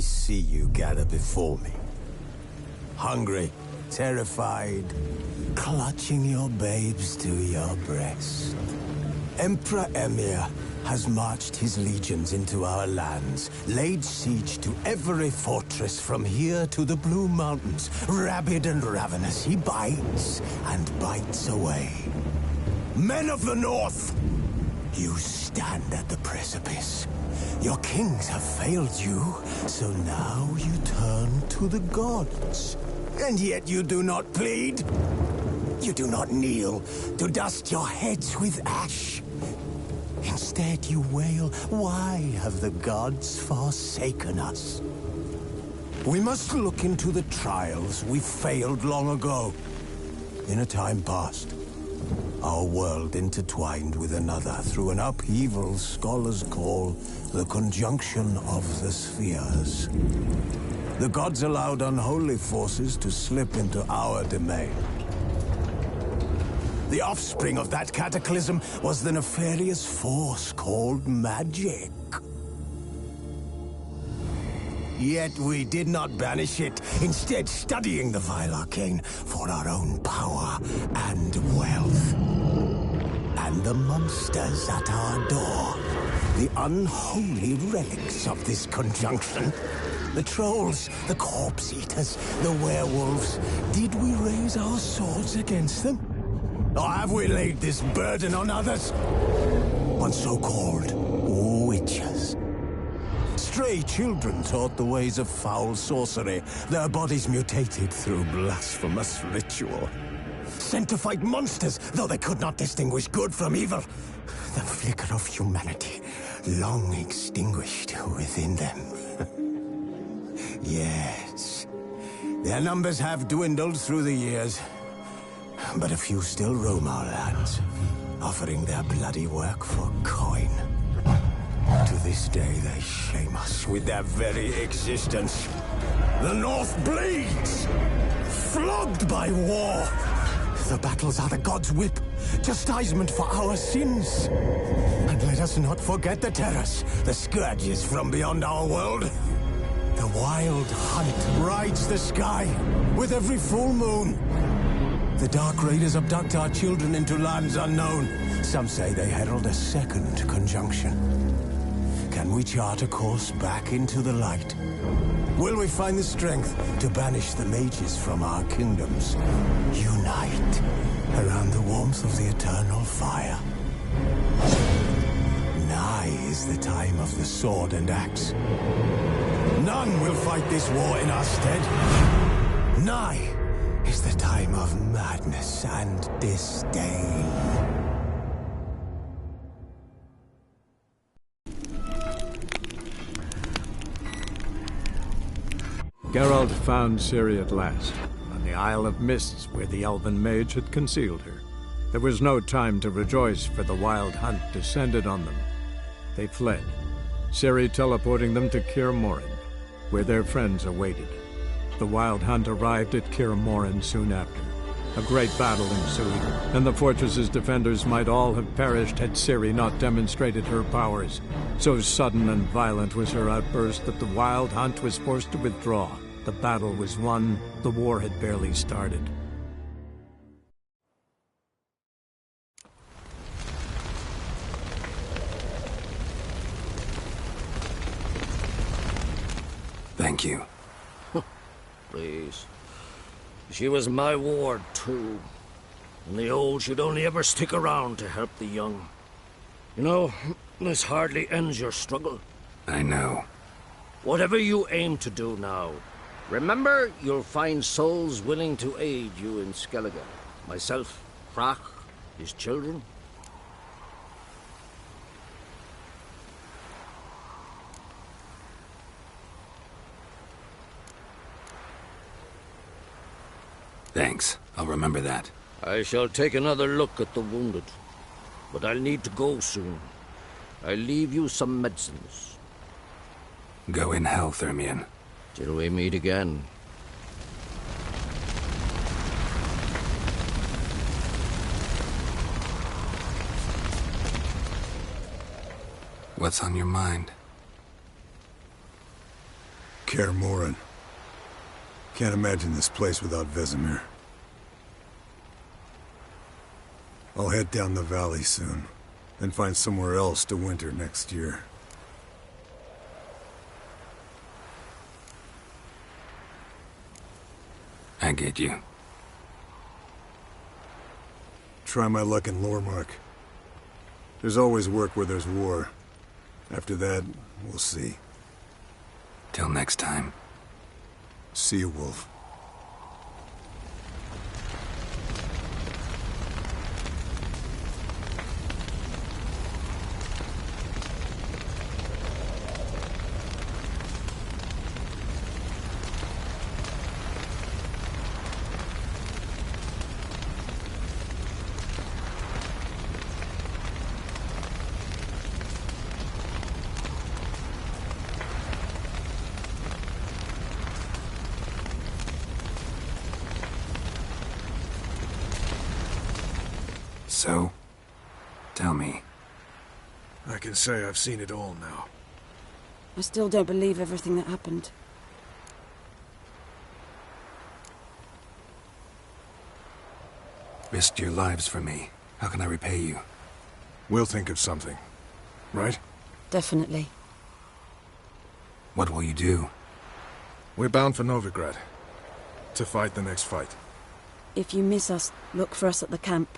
I see you gather before me. Hungry, terrified, clutching your babes to your breast. Emperor Emir has marched his legions into our lands, laid siege to every fortress from here to the Blue Mountains. Rabid and ravenous, he bites and bites away. Men of the North, you stand at the precipice. Your kings have failed you, so now you turn to the gods. And yet you do not plead. You do not kneel to dust your heads with ash. Instead you wail, why have the gods forsaken us? We must look into the trials we failed long ago. In a time past, our world intertwined with another through an upheaval scholars call the conjunction of the spheres. The gods allowed unholy forces to slip into our domain. The offspring of that cataclysm was the nefarious force called magic. Yet we did not banish it, instead studying the vile arcane for our own power and wealth. And the monsters at our door, the unholy relics of this conjunction. The trolls, the corpse eaters, the werewolves. Did we raise our swords against them? Or have we laid this burden on others? On so-called witches. Stray children taught the ways of foul sorcery, their bodies mutated through blasphemous ritual. Sent to fight monsters, though they could not distinguish good from evil. The flicker of humanity, long extinguished within them. Yes, their numbers have dwindled through the years. But a few still roam our lands, offering their bloody work for coin. To this day, they shame us with their very existence. The North bleeds, flogged by war. The battles are the gods' whip, chastisement for our sins. And let us not forget the terrors, the scourges from beyond our world. The wild hunt rides the sky with every full moon. The Dark Raiders abduct our children into lands unknown. Some say they herald a second conjunction. Can we chart a course back into the light? Will we find the strength to banish the mages from our kingdoms? Unite around the warmth of the eternal fire. Nigh is the time of the sword and axe. None will fight this war in our stead. Nigh is the time of madness and disdain. Geralt found Ciri at last, on the Isle of Mists where the elven mage had concealed her. There was no time to rejoice, for the wild hunt descended on them. They fled, Ciri teleporting them to Kaer Morhen, where their friends awaited. The wild hunt arrived at Kaer Morhen soon after. A great battle ensued, and the fortress's defenders might all have perished had Ciri not demonstrated her powers. So sudden and violent was her outburst that the wild hunt was forced to withdraw. The battle was won. The war had barely started. Thank you. Please. She was my ward, too. And the old should only ever stick around to help the young. You know, this hardly ends your struggle. I know. Whatever you aim to do now, remember you'll find souls willing to aid you in Skellige. Myself, Frach, his children. Thanks. I'll remember that. I shall take another look at the wounded. But I'll need to go soon. I'll leave you some medicines. Go in health, Ermion. Till we meet again. What's on your mind? Kaer Morhen. Can't imagine this place without Vesemir. I'll head down the valley soon, then find somewhere else to winter next year. I get you. Try my luck in Lormark. There's always work where there's war. After that, we'll see. Till next time. See you, Wolf. So, tell me. I can say I've seen it all now. I still don't believe everything that happened. Risked your lives for me. How can I repay you? We'll think of something. Right? Definitely. What will you do? We're bound for Novigrad. To fight the next fight. If you miss us, look for us at the camp.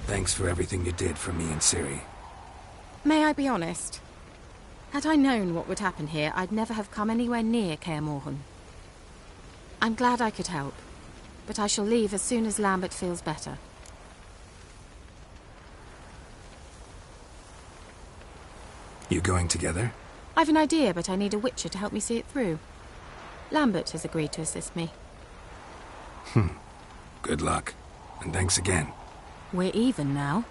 Thanks for everything you did for me and Ciri. May I be honest? Had I known what would happen here, I'd never have come anywhere near Kaer Morhen. I'm glad I could help, but I shall leave as soon as Lambert feels better. You going together? I've an idea, but I need a witcher to help me see it through. Lambert has agreed to assist me. Good luck. And thanks again. We're even now.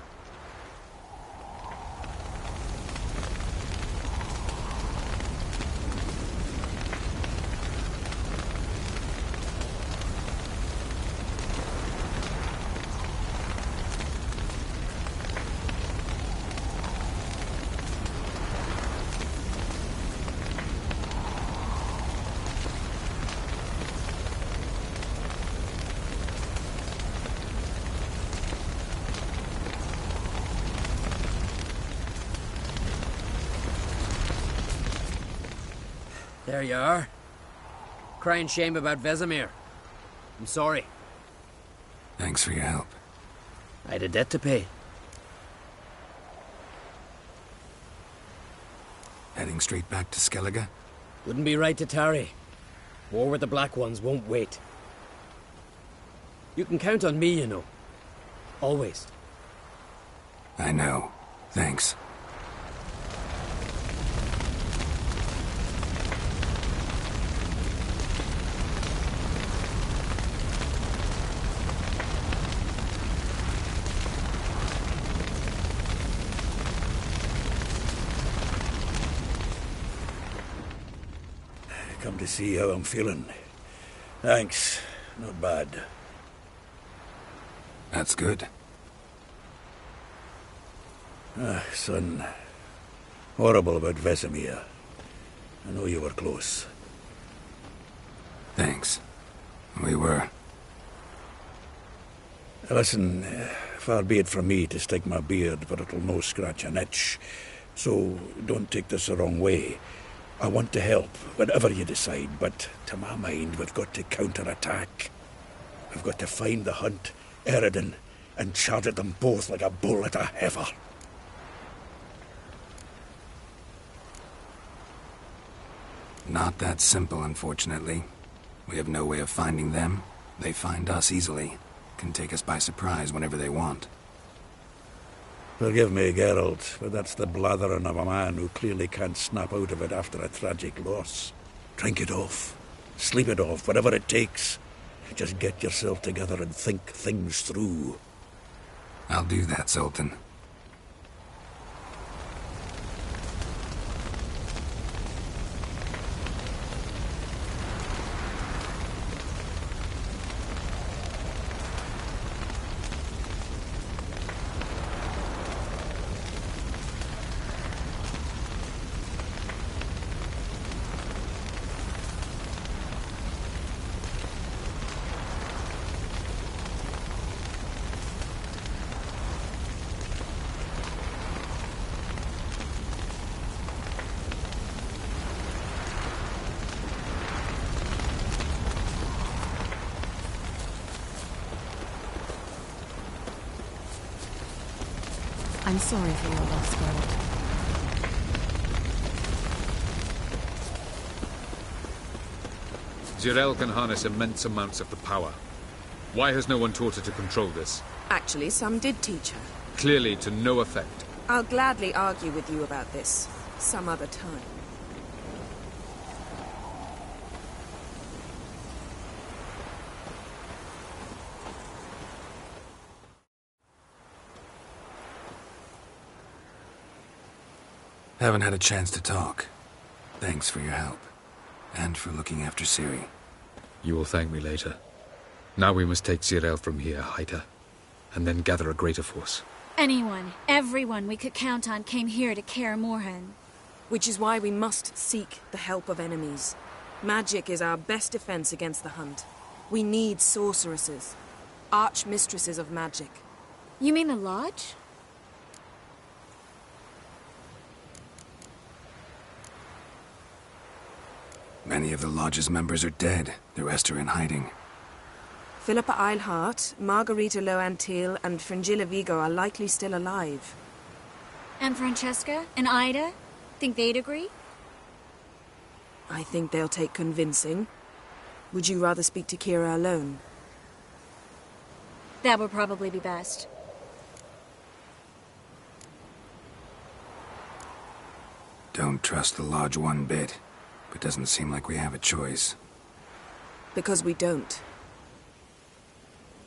There you are. Crying shame about Vesemir. I'm sorry. Thanks for your help. I had a debt to pay. Heading straight back to Skellige? Wouldn't be right to tarry. War with the Black Ones won't wait. You can count on me, you know. Always. I know. Thanks. Come to see how I'm feeling. Thanks. Not bad. That's good. Son. Horrible about Vesemir. I know you were close. Thanks. We were. Listen, far be it from me to stick my beard, but it'll no scratch an itch. So don't take this the wrong way. I want to help, whatever you decide, but to my mind, we've got to counter-attack. We've got to find the Hunt, Eredin, and charge at them both like a bull at a heifer. Not that simple, unfortunately. We have no way of finding them. They find us easily. Can take us by surprise whenever they want. Forgive me, Geralt, but that's the blathering of a man who clearly can't snap out of it after a tragic loss. Drink it off. Sleep it off, whatever it takes. Just get yourself together and think things through. I'll do that, Sultan. sorry for your loss, Geralt. Zirael can harness immense amounts of the power. Why has no one taught her to control this? Actually, some did teach her. Clearly to no effect. I'll gladly argue with you about this some other time. Haven't had a chance to talk. Thanks for your help. And for looking after Ciri. You will thank me later. Now we must take Zirael from here, hide her, and then gather a greater force. Anyone, everyone we could count on came here to Kaer Morhen. Which is why we must seek the help of enemies. Magic is our best defense against the Hunt. We need sorceresses. Archmistresses of magic. You mean the Lodge? Many of the Lodge's members are dead. The rest are in hiding. Philippa Eilhart, Margarita Loantil, and Fringilla Vigo are likely still alive. And Francesca and Ida? Think they'd agree? I think they'll take convincing. Would you rather speak to Kira alone? That would probably be best. Don't trust the Lodge one bit. But doesn't seem like we have a choice. Because we don't.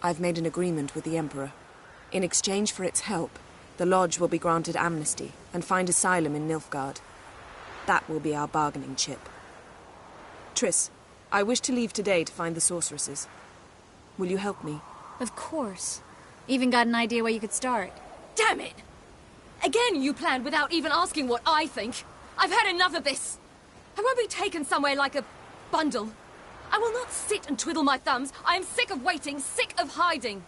I've made an agreement with the Emperor. In exchange for its help, the Lodge will be granted amnesty and find asylum in Nilfgaard. That will be our bargaining chip. Triss, I wish to leave today to find the sorceresses. Will you help me? Of course. Even got an idea where you could start. Damn it! Again you planned without even asking what I think. I've had enough of this. I won't be taken somewhere like a bundle. I will not sit and twiddle my thumbs. I am sick of waiting, sick of hiding.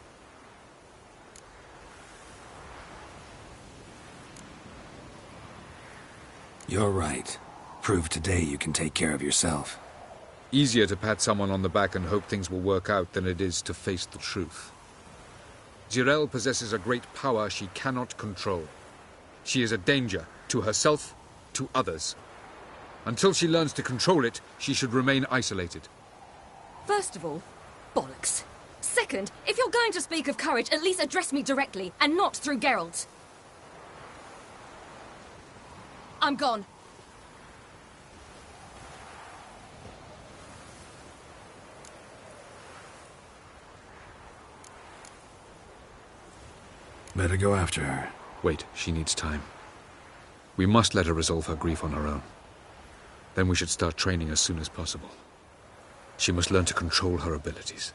You're right. Prove today you can take care of yourself. Easier to pat someone on the back and hope things will work out than it is to face the truth. Zirael possesses a great power she cannot control. She is a danger to herself, to others. Until she learns to control it, she should remain isolated. First of all, bollocks. Second, if you're going to speak of courage, at least address me directly, and not through Geralt. I'm gone. Better go after her. Wait, she needs time. We must let her resolve her grief on her own. Then we should start training as soon as possible. She must learn to control her abilities.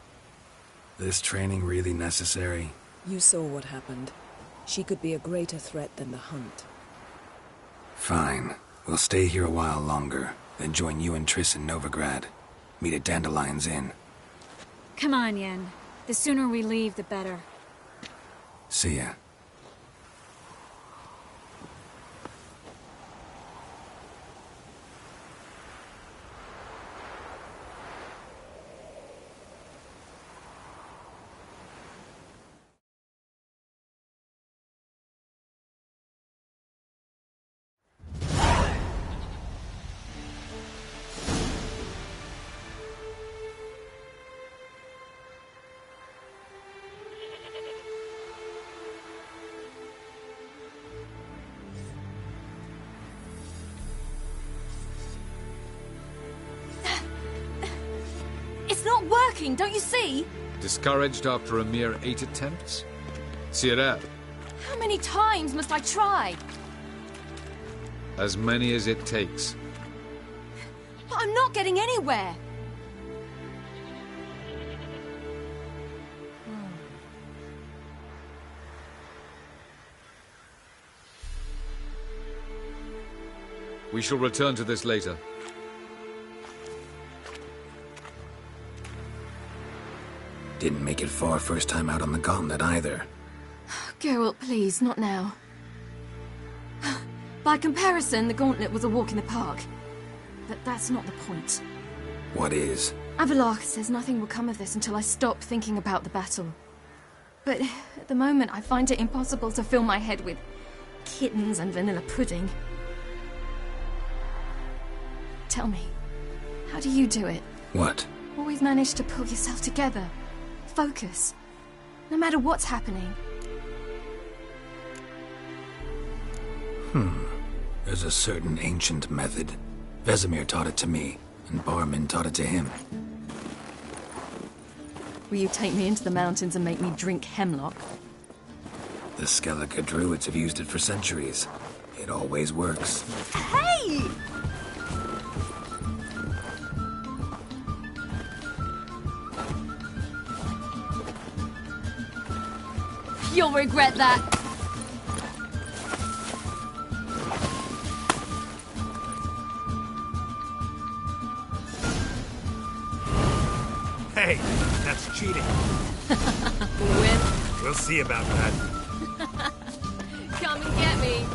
This training really necessary? You saw what happened. She could be a greater threat than the Hunt. Fine. We'll stay here a while longer, then join you and Triss in Novigrad. Meet at Dandelion's Inn. Come on, Yen. The sooner we leave, the better. See ya. It's not working, don't you see? Discouraged after a mere 8 attempts? Zirael. How many times must I try? As many as it takes. But I'm not getting anywhere. We shall return to this later. Didn't make it far first time out on the gauntlet either. Geralt, please, not now. By comparison, the gauntlet was a walk in the park. But that's not the point. What is? Avallac'h says nothing will come of this until I stop thinking about the battle. But at the moment, I find it impossible to fill my head with kittens and vanilla pudding. Tell me, how do you do it? What? Always manage to pull yourself together. Focus. No matter what's happening. There's a certain ancient method. Vesemir taught it to me, and Barman taught it to him. Will you take me into the mountains and make me drink hemlock? The Skellige druids have used it for centuries. It always works. Hey! You'll regret that. Hey, that's cheating. Win. We'll see about that. Come and get me.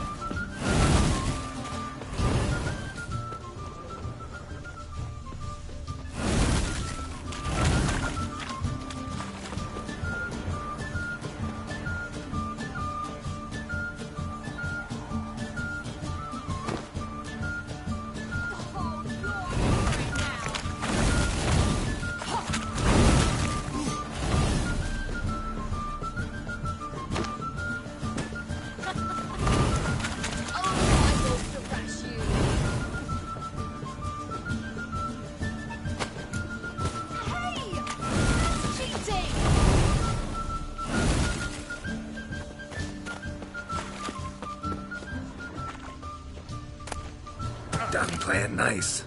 Done playing nice.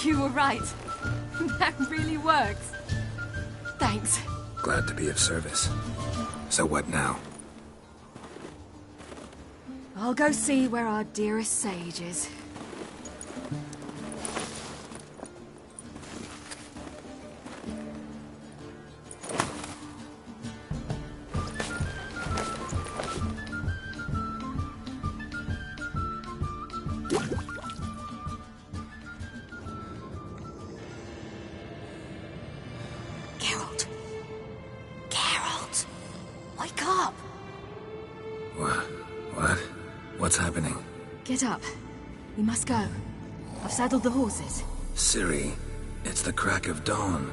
You were right. That really works. Thanks. Glad to be of service. So what now? I'll go see where our dearest sage is. What's happening? Get up. We must go. I've saddled the horses. Ciri, it's the crack of dawn.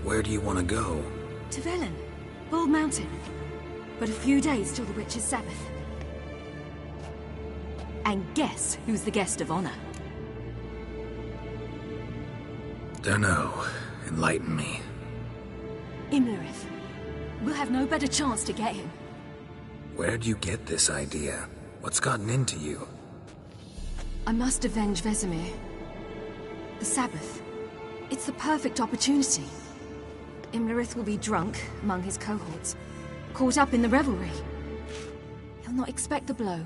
Where do you want to go? To Velen. Bald Mountain. But a few days till the Witch's Sabbath. And guess who's the guest of honor? Dunno. Enlighten me. Imlerith. We'll have no better chance to get him. Where'd you get this idea? What's gotten into you? I must avenge Vesemir. The Sabbath. It's the perfect opportunity. Imlerith will be drunk among his cohorts, caught up in the revelry. He'll not expect the blow.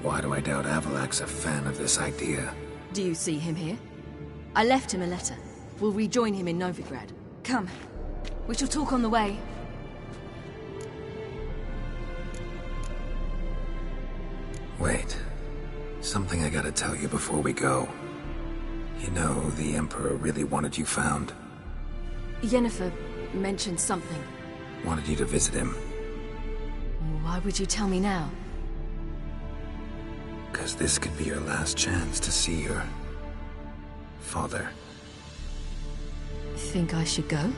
Why do I doubt Avalak's a fan of this idea? Do you see him here? I left him a letter. We'll rejoin him in Novigrad. Come. We shall talk on the way. Wait. Something I gotta tell you before we go. You know, the Emperor really wanted you found. Yennefer mentioned something. Wanted you to visit him. Why would you tell me now? Because this could be your last chance to see your father. Think I should go?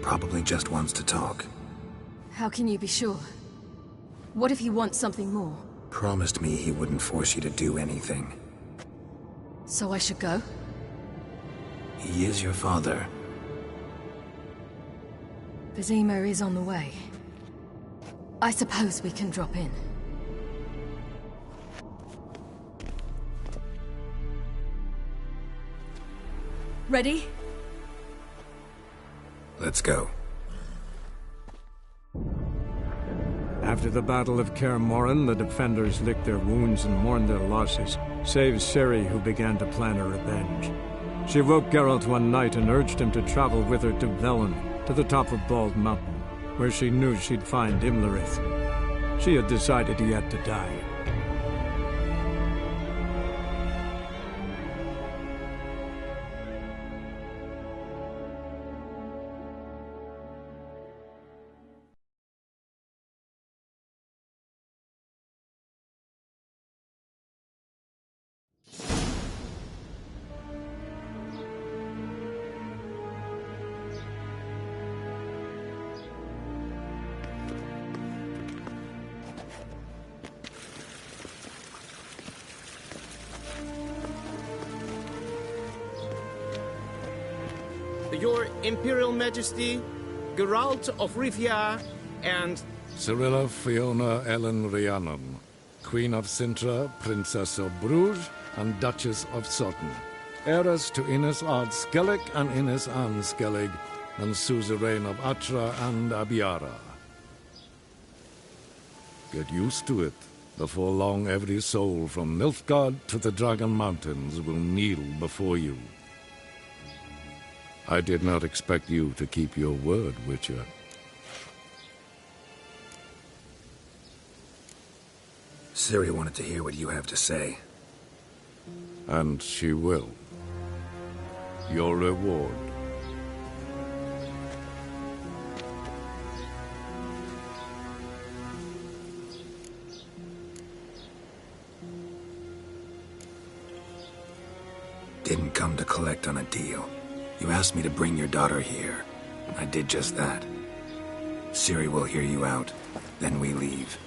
Probably just wants to talk. How can you be sure? What if he wants something more? Promised me he wouldn't force you to do anything. So I should go? He is your father. Vizima is on the way. I suppose we can drop in. Ready? Let's go. After the Battle of Kaer Morhen, the defenders licked their wounds and mourned their losses, save Ciri, who began to plan her revenge. She woke Geralt one night and urged him to travel with her to Velen, to the top of Bald Mountain, where she knew she'd find Imlerith. She had decided he had to die. Your Imperial Majesty, Geralt of Rivia, and... Cirilla Fiona Ellen Rhiannon, Queen of Sintra, Princess of Bruges, and Duchess of Sutton. Heiress to Innes Ard Skellig and Innes Anne Skellig, and suzerain of Atra and Abiara. Get used to it. Before long, every soul from Nilfgaard to the Dragon Mountains will kneel before you. I did not expect you to keep your word, Witcher. Ciri wanted to hear what you have to say. And she will. Your reward. Didn't come to collect on a deal. You asked me to bring your daughter here. I did just that. Ciri will hear you out. Then we leave.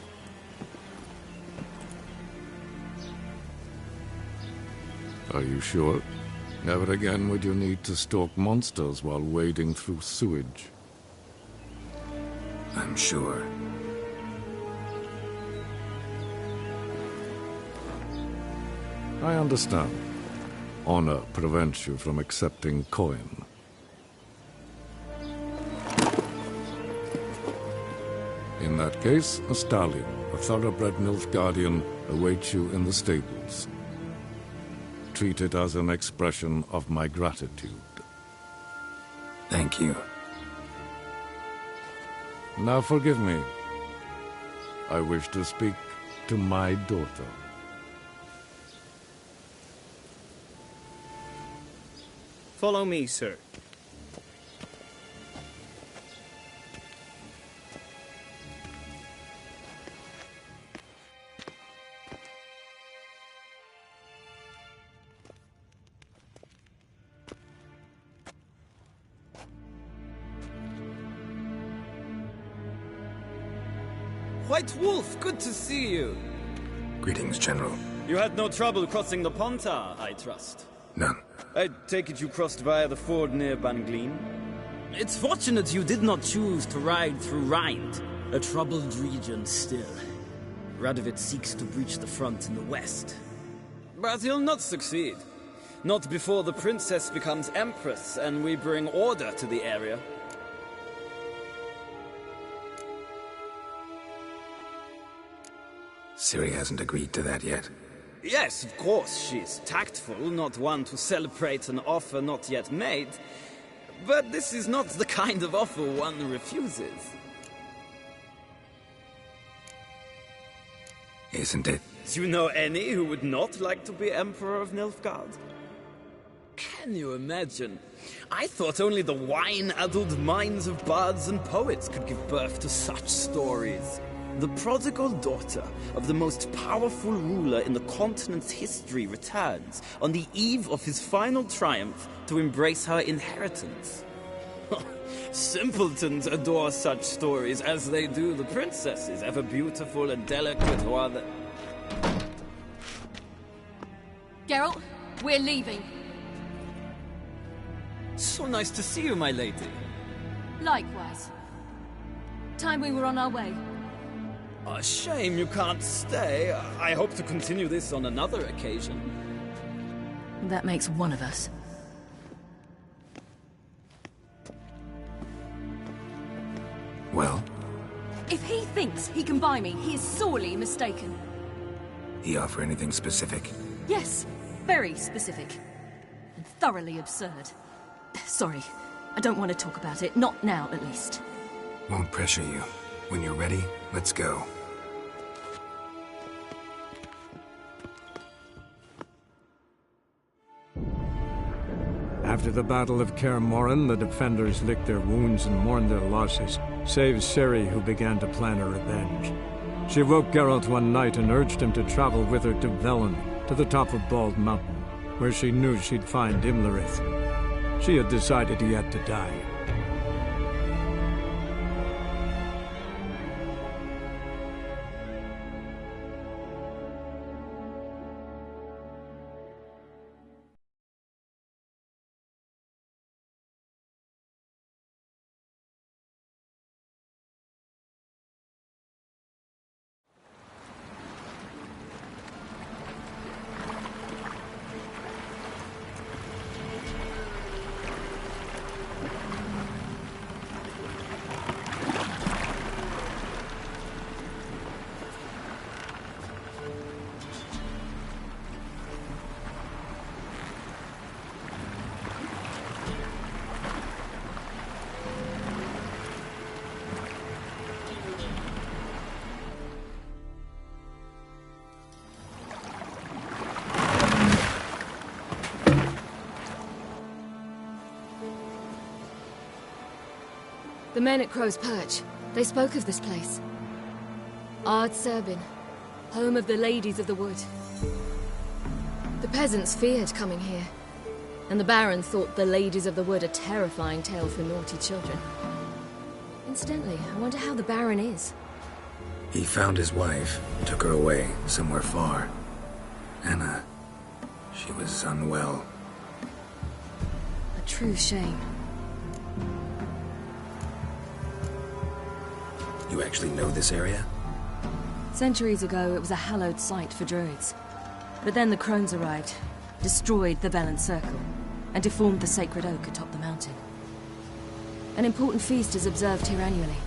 Are you sure? Never again would you need to stalk monsters while wading through sewage. I'm sure. I understand. Honor prevents you from accepting coin. In that case, a stallion, a thoroughbred Nilfgaardian, awaits you in the stables. Treat it as an expression of my gratitude. Thank you. Now forgive me. I wish to speak to my daughter. Follow me, sir. White Wolf, good to see you. Greetings, General. You had no trouble crossing the Pontar, I trust. None. I take it you crossed via the ford near Banglin? It's fortunate you did not choose to ride through Rind, a troubled region still. Radovid seeks to breach the front in the west. But he'll not succeed. Not before the princess becomes empress and we bring order to the area. Ciri hasn't agreed to that yet. Yes, of course, she's tactful, not one to celebrate an offer not yet made. But this is not the kind of offer one refuses. Isn't it? Do you know any who would not like to be Emperor of Nilfgaard? Can you imagine? I thought only the wine-addled minds of bards and poets could give birth to such stories. The prodigal daughter of the most powerful ruler in the continent's history returns on the eve of his final triumph to embrace her inheritance. Simpletons adore such stories as they do the princesses, ever beautiful and delicate while the... Geralt, we're leaving. So nice to see you, my lady. Likewise. Time we were on our way. A shame you can't stay. I hope to continue this on another occasion. That makes one of us. Well? If he thinks he can buy me, he is sorely mistaken. He offer anything specific? Yes, very specific. And thoroughly absurd. Sorry, I don't want to talk about it. Not now, at least. Won't pressure you. When you're ready, let's go. After the Battle of Kaer Morhen, the defenders licked their wounds and mourned their losses, save Ciri, who began to plan her revenge. She woke Geralt one night and urged him to travel with her to Velen, to the top of Bald Mountain, where she knew she'd find Imlerith. She had decided he had to die. The men at Crow's Perch, they spoke of this place. Ard Serbin, home of the Ladies of the Wood. The peasants feared coming here, and the Baron thought the Ladies of the Wood a terrifying tale for naughty children. Incidentally, I wonder how the Baron is. He found his wife, took her away, somewhere far. Anna, she was unwell. A true shame. You actually know this area? Centuries ago, it was a hallowed site for druids. But then the crones arrived, destroyed the Velen Circle, and deformed the sacred oak atop the mountain. An important feast is observed here annually.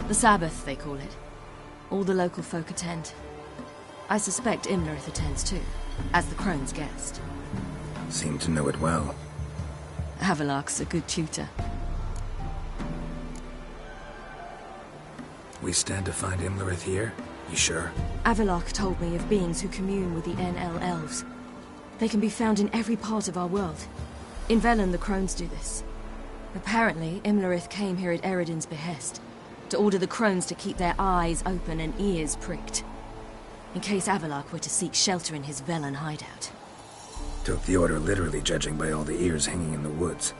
The Sabbath, they call it. All the local folk attend. I suspect Imlerith attends too, as the crone's guest. Seem to know it well. Havelark's a good tutor. We stand to find Imlerith here? You sure? Havelark told me of beings who commune with the NL elves. They can be found in every part of our world. In Velen, the crones do this. Apparently, Imlerith came here at Eredin's behest, to order the crones to keep their eyes open and ears pricked, in case Havelark were to seek shelter in his Velen hideout. Took the order literally, judging by all the ears hanging in the woods.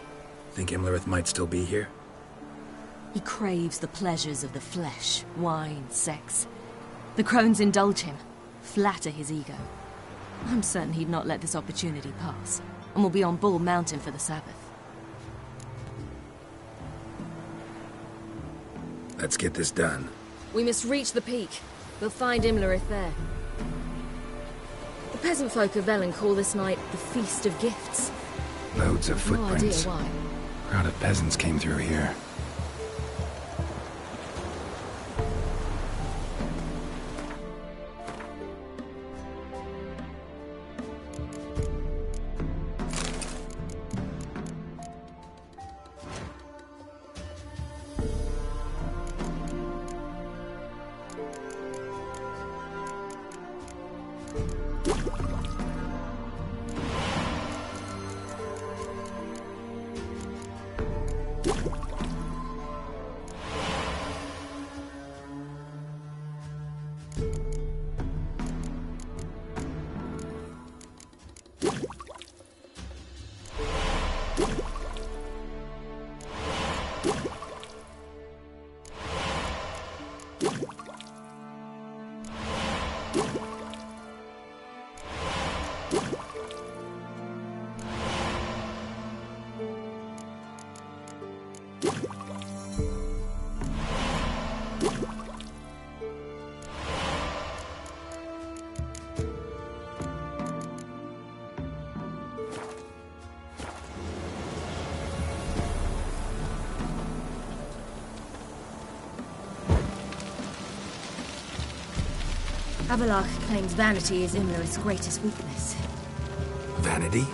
Think Imlerith might still be here? He craves the pleasures of the flesh, wine, sex. The crones indulge him, flatter his ego. I'm certain he'd not let this opportunity pass, and will be on Bull Mountain for the Sabbath. Let's get this done. We must reach the peak. We'll find Imlerith there. The peasant folk of Velen call this night the Feast of Gifts. Loads of footprints. No idea why. Crowd of peasants came through here. Abelard claims vanity is Imlerith's greatest weakness. Vanity?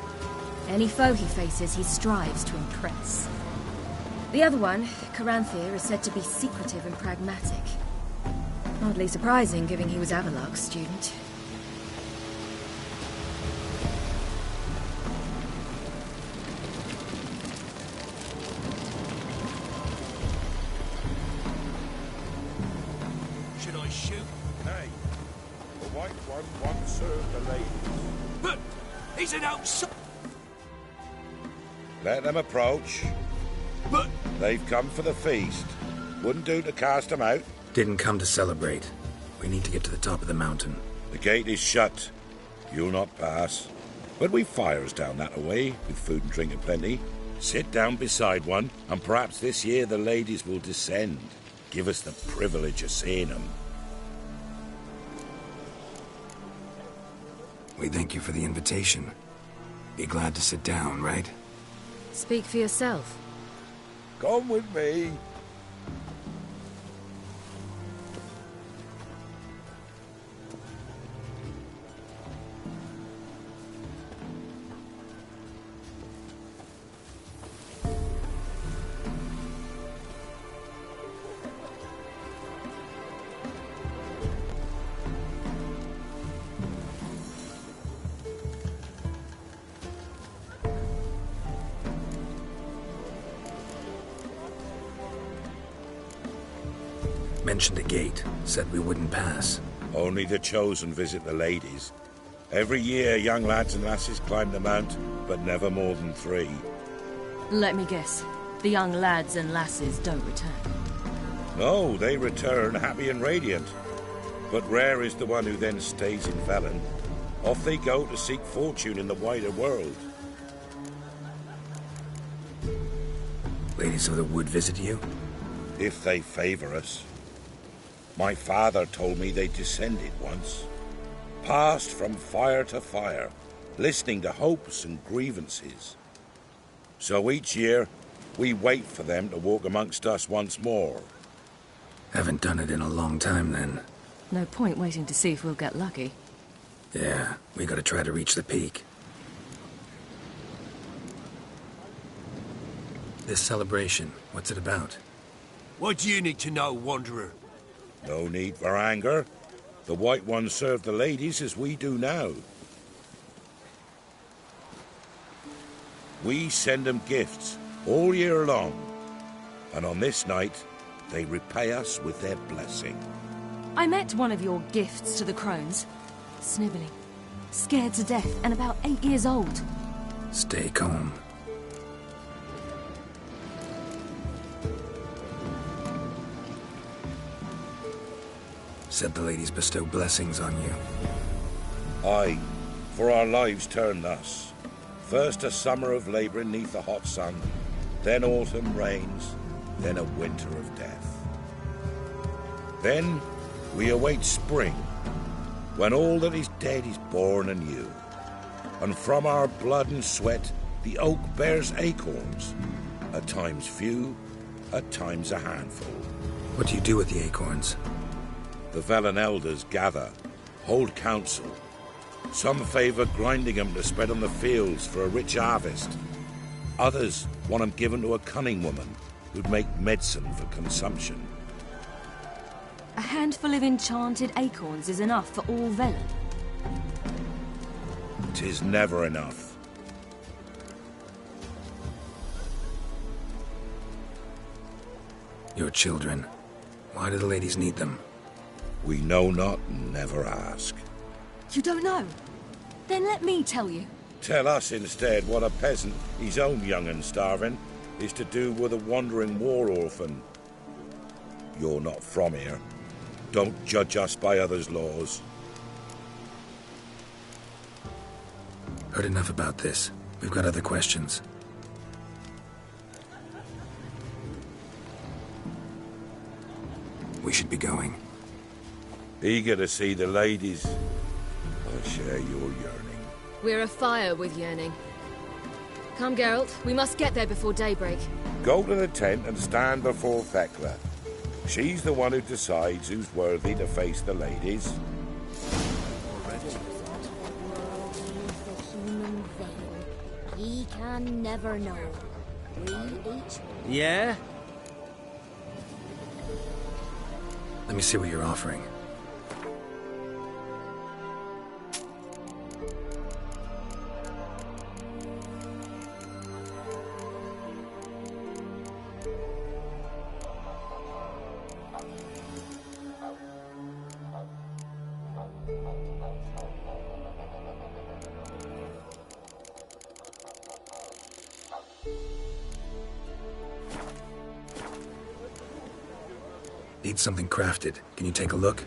Any foe he faces, he strives to impress. The other one, Caranthir, is said to be secretive and pragmatic. Hardly surprising, given he was Abelard's student. Should I shoot? Nay. The White One once served the ladies. But he's an outside. Let them approach. But they've come for the feast. Wouldn't do to cast them out. Didn't come to celebrate. We need to get to the top of the mountain. The gate is shut. You'll not pass. But we've fires down that away, with food and drink aplenty. Sit down beside one, and perhaps this year the ladies will descend. Give us the privilege of seeing them. We thank you for the invitation. Be glad to sit down, right? Speak for yourself. Come with me. Mentioned a gate. Said we wouldn't pass. Only the chosen visit the ladies. Every year, young lads and lasses climb the mount, but never more than 3. Let me guess. The young lads and lasses don't return. No, they return happy and radiant. But rare is the one who then stays in Velen. Off they go to seek fortune in the wider world. Ladies of the Wood visit you? If they favor us. My father told me they descended once. Passed from fire to fire, listening to hopes and grievances. So each year, we wait for them to walk amongst us once more. Haven't done it in a long time, then. No point waiting to see if we'll get lucky. Yeah, we gotta try to reach the peak. This celebration, what's it about? What do you need to know, Wanderer? No need for anger. The White Ones serve the ladies as we do now. We send them gifts all year long. And on this night, they repay us with their blessing. I met one of your gifts to the crones. Snivelling, scared to death, and about 8 years old. Stay calm. Said the ladies bestow blessings on you. Aye, for our lives turn thus. First a summer of labouring neath the hot sun, then autumn rains, then a winter of death. Then we await spring, when all that is dead is born anew. And from our blood and sweat the oak bears acorns, at times few, at times a handful. What do you do with the acorns? The Velen elders gather, hold council. Some favour grinding them to spread on the fields for a rich harvest. Others want them given to a cunning woman who'd make medicine for consumption. A handful of enchanted acorns is enough for all Velen. 'Tis never enough. Your children. Why do the ladies need them? We know not and never ask. You don't know? Then let me tell you. Tell us instead what a peasant, his own young and starving, is to do with a wandering war orphan. You're not from here. Don't judge us by others' laws. Heard enough about this. We've got other questions. We should be going. Eager to see the ladies. I share your yearning. We're afire with yearning. Come, Geralt. We must get there before daybreak. Go to the tent and stand before Thekla. She's the one who decides who's worthy to face the ladies. He can never know. We each... Yeah? Let me see what you're offering. Need something crafted. Can you take a look?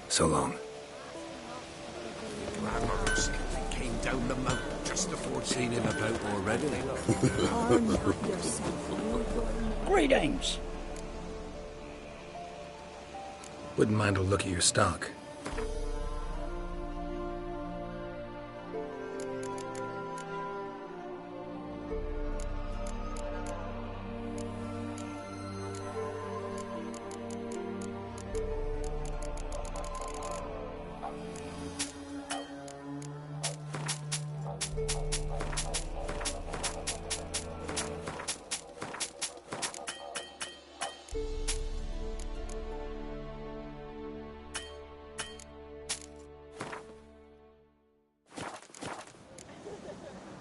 So long. Glamours. They came down the mountain just before seeing him about already. Greetings. Wouldn't mind a look at your stock.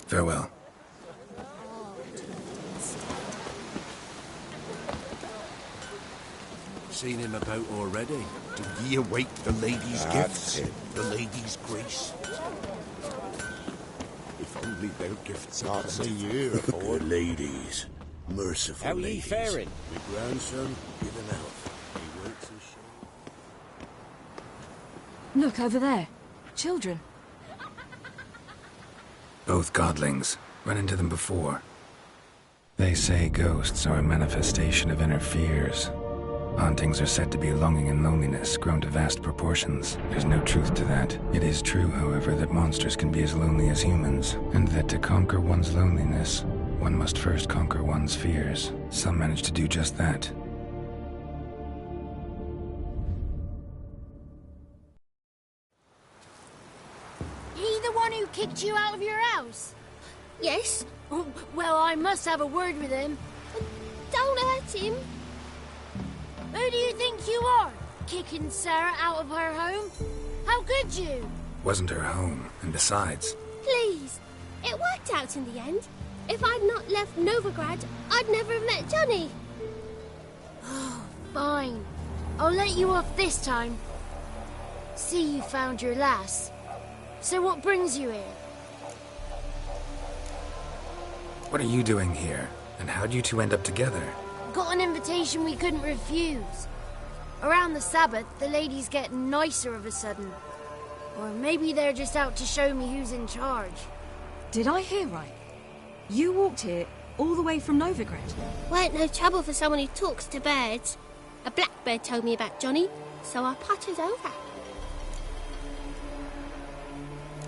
Farewell. Seen him about already. Do ye await the lady's gifts? The lady's grace? If only their gifts are A year for ladies. merciful How ye ladies. faring? My grandson given out. He waits his Look, over there. Children. Both godlings. Run into them before. They say ghosts are a manifestation of inner fears. Hauntings are said to be longing and loneliness grown to vast proportions. There's no truth to that. It is true, however, that monsters can be as lonely as humans, and that to conquer one's loneliness, one must first conquer one's fears. Some manage to do just that. He the one who kicked you out of your house? Yes. Oh, well, I must have a word with him. Don't hurt him. Who do you think you are? Kicking Sarah out of her home? How could you? Wasn't her home, and besides... Please. It worked out in the end. If I'd not left Novigrad, I'd never have met Johnny. Oh, fine. I'll let you off this time. See, you found your lass. So what brings you here? What are you doing here? And how'd you two end up together? Got an invitation we couldn't refuse. Around the Sabbath, the ladies get nicer of a sudden. Or maybe they're just out to show me who's in charge. Did I hear right? You walked here all the way from Novigrad? Weren't no trouble for someone who talks to birds. A blackbird told me about Johnny, so I pottered over.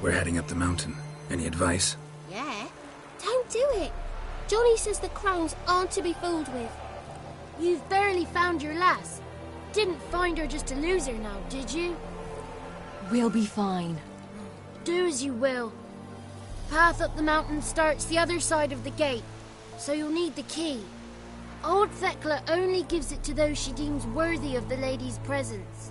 We're heading up the mountain. Any advice? Yeah? Don't do it. Johnny says the crones aren't to be fooled with. You've barely found your lass. Didn't find her just to lose her now, did you? We'll be fine. Do as you will. Path up the mountain starts the other side of the gate, so you'll need the key. Old Thekla only gives it to those she deems worthy of the lady's presence.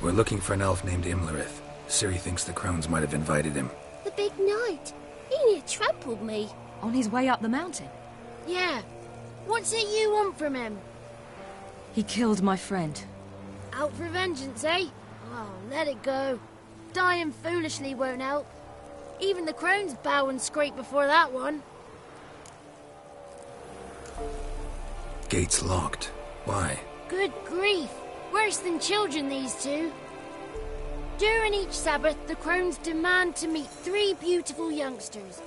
We're looking for an elf named Imlerith. Ciri thinks the crones might have invited him. The big knight. He near trampled me. On his way up the mountain? Yeah. What's it you want from him? He killed my friend. Out for vengeance, eh? Oh, let it go. Dying foolishly won't help. Even the crones bow and scrape before that one. Gate's locked. Why? Good grief. Worse than children, these two. During each Sabbath, the crones demand to meet 3 beautiful youngsters.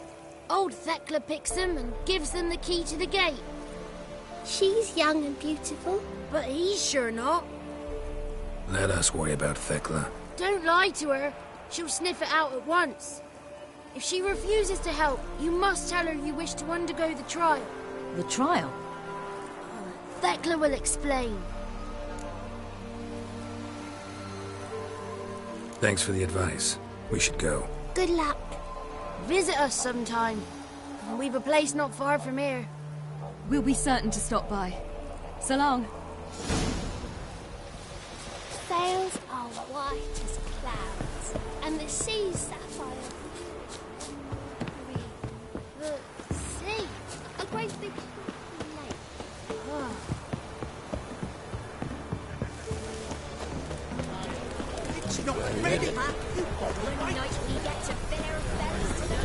Old Thekla picks them and gives them the key to the gate. She's young and beautiful. But he's sure not. Let us worry about Thekla. Don't lie to her. She'll sniff it out at once. If she refuses to help, you must tell her you wish to undergo the trial. The trial? Thekla will explain. Thanks for the advice. We should go. Good luck. Visit us sometime. We've a place not far from here. We'll be certain to stop by. So long. Sails are white as clouds, and the sea's sapphire. Green. The sea. A great big lake. Oh. It's not ready. One night we get to fair fellas to the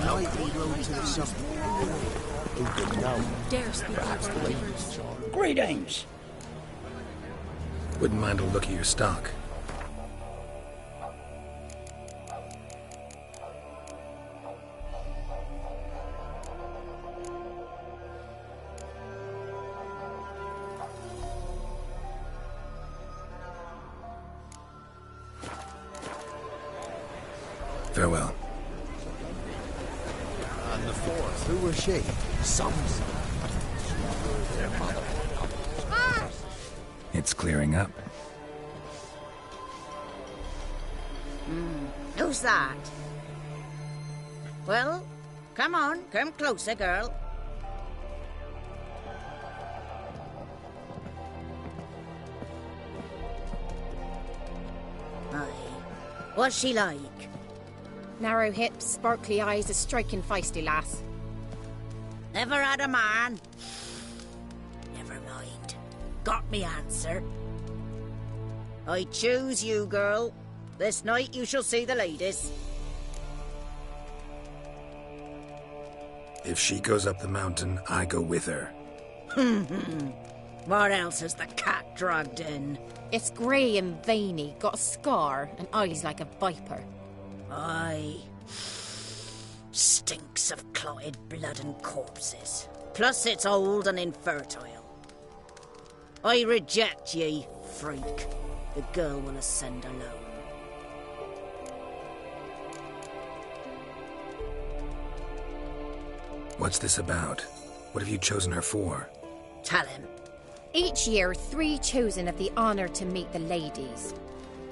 Night we go to the sun. Who can know? Dare speak Perhaps the ladies. Greetings. Wouldn't mind a look at your stock. Farewell. And the fourth, who was she? Sums. Their mother. It's clearing up. Who's that? Well, come on, come closer, girl. Aye. What's she like? Narrow hips, sparkly eyes, a striking feisty lass. Never had a man. Never mind. Got me answer. I choose you, girl. This night you shall see the ladies. If she goes up the mountain, I go with her. What else is the cat dragged in? It's grey and veiny, got a scar, and eyes like a viper. Aye. Stinks of clotted blood and corpses. Plus it's old and infertile. I reject ye, freak. The girl will ascend alone. What's this about? What have you chosen her for? Tell him. Each year, 3 chosen have the honour to meet the ladies.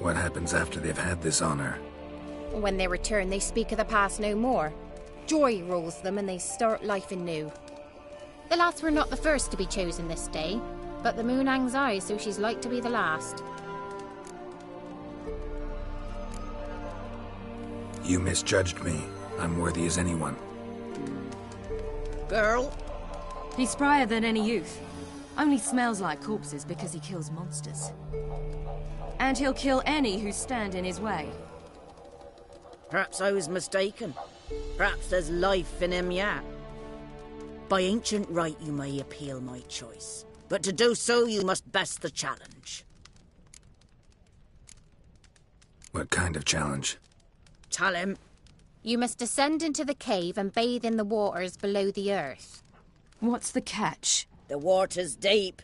What happens after they've had this honor? When they return, they speak of the past no more. Joy rules them and they start life anew. The lads were not the first to be chosen this day, but the moon hangs high, so she's like to be the last. You misjudged me. I'm worthy as anyone. Girl? He's sprier than any youth. Only smells like corpses because he kills monsters. And he'll kill any who stand in his way. Perhaps I was mistaken. Perhaps there's life in him yet. By ancient right you may appeal my choice. But to do so you must best the challenge. What kind of challenge? Tell him. You must descend into the cave and bathe in the waters below the earth. What's the catch? The water's deep.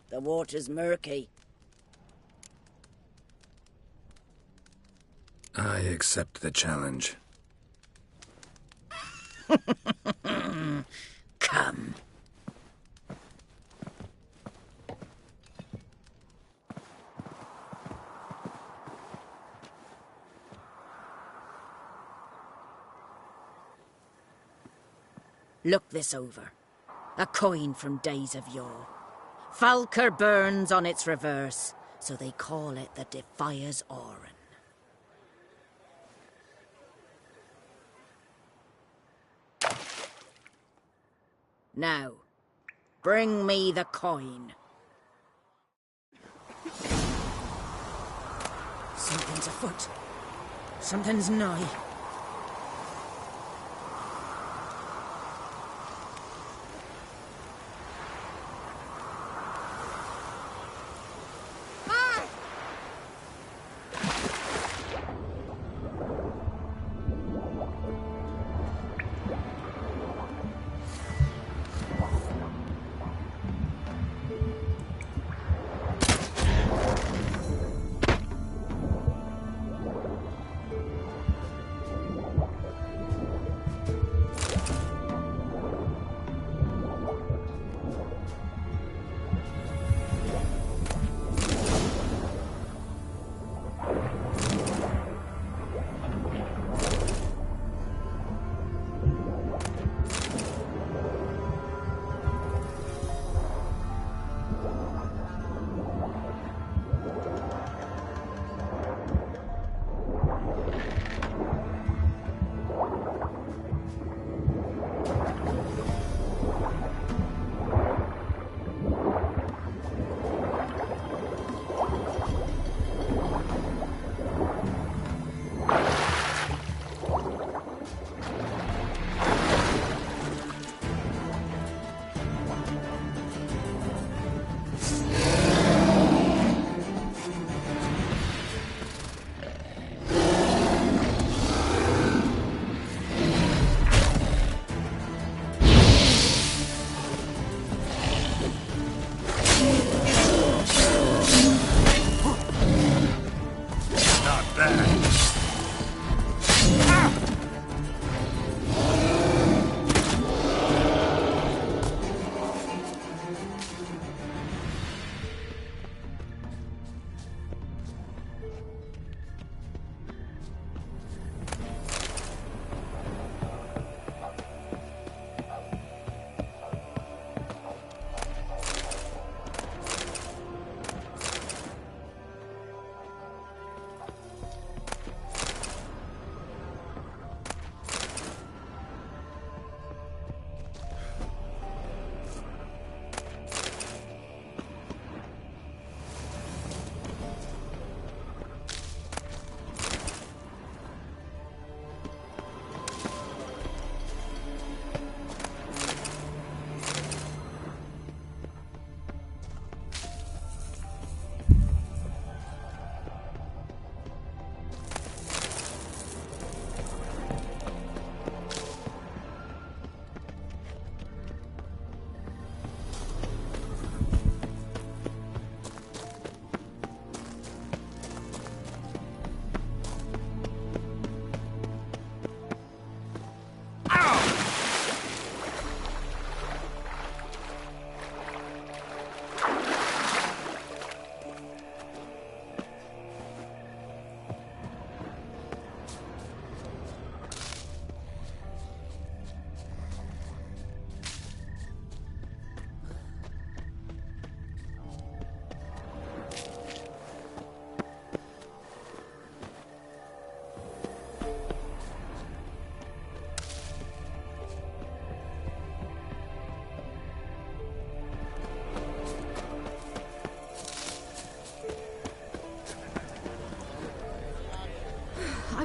The water's murky. I accept the challenge. Come. Look this over. A coin from days of yore. Falker burns on its reverse, so they call it the Defier's Oran. Now, bring me the coin. Something's afoot. Something's nigh.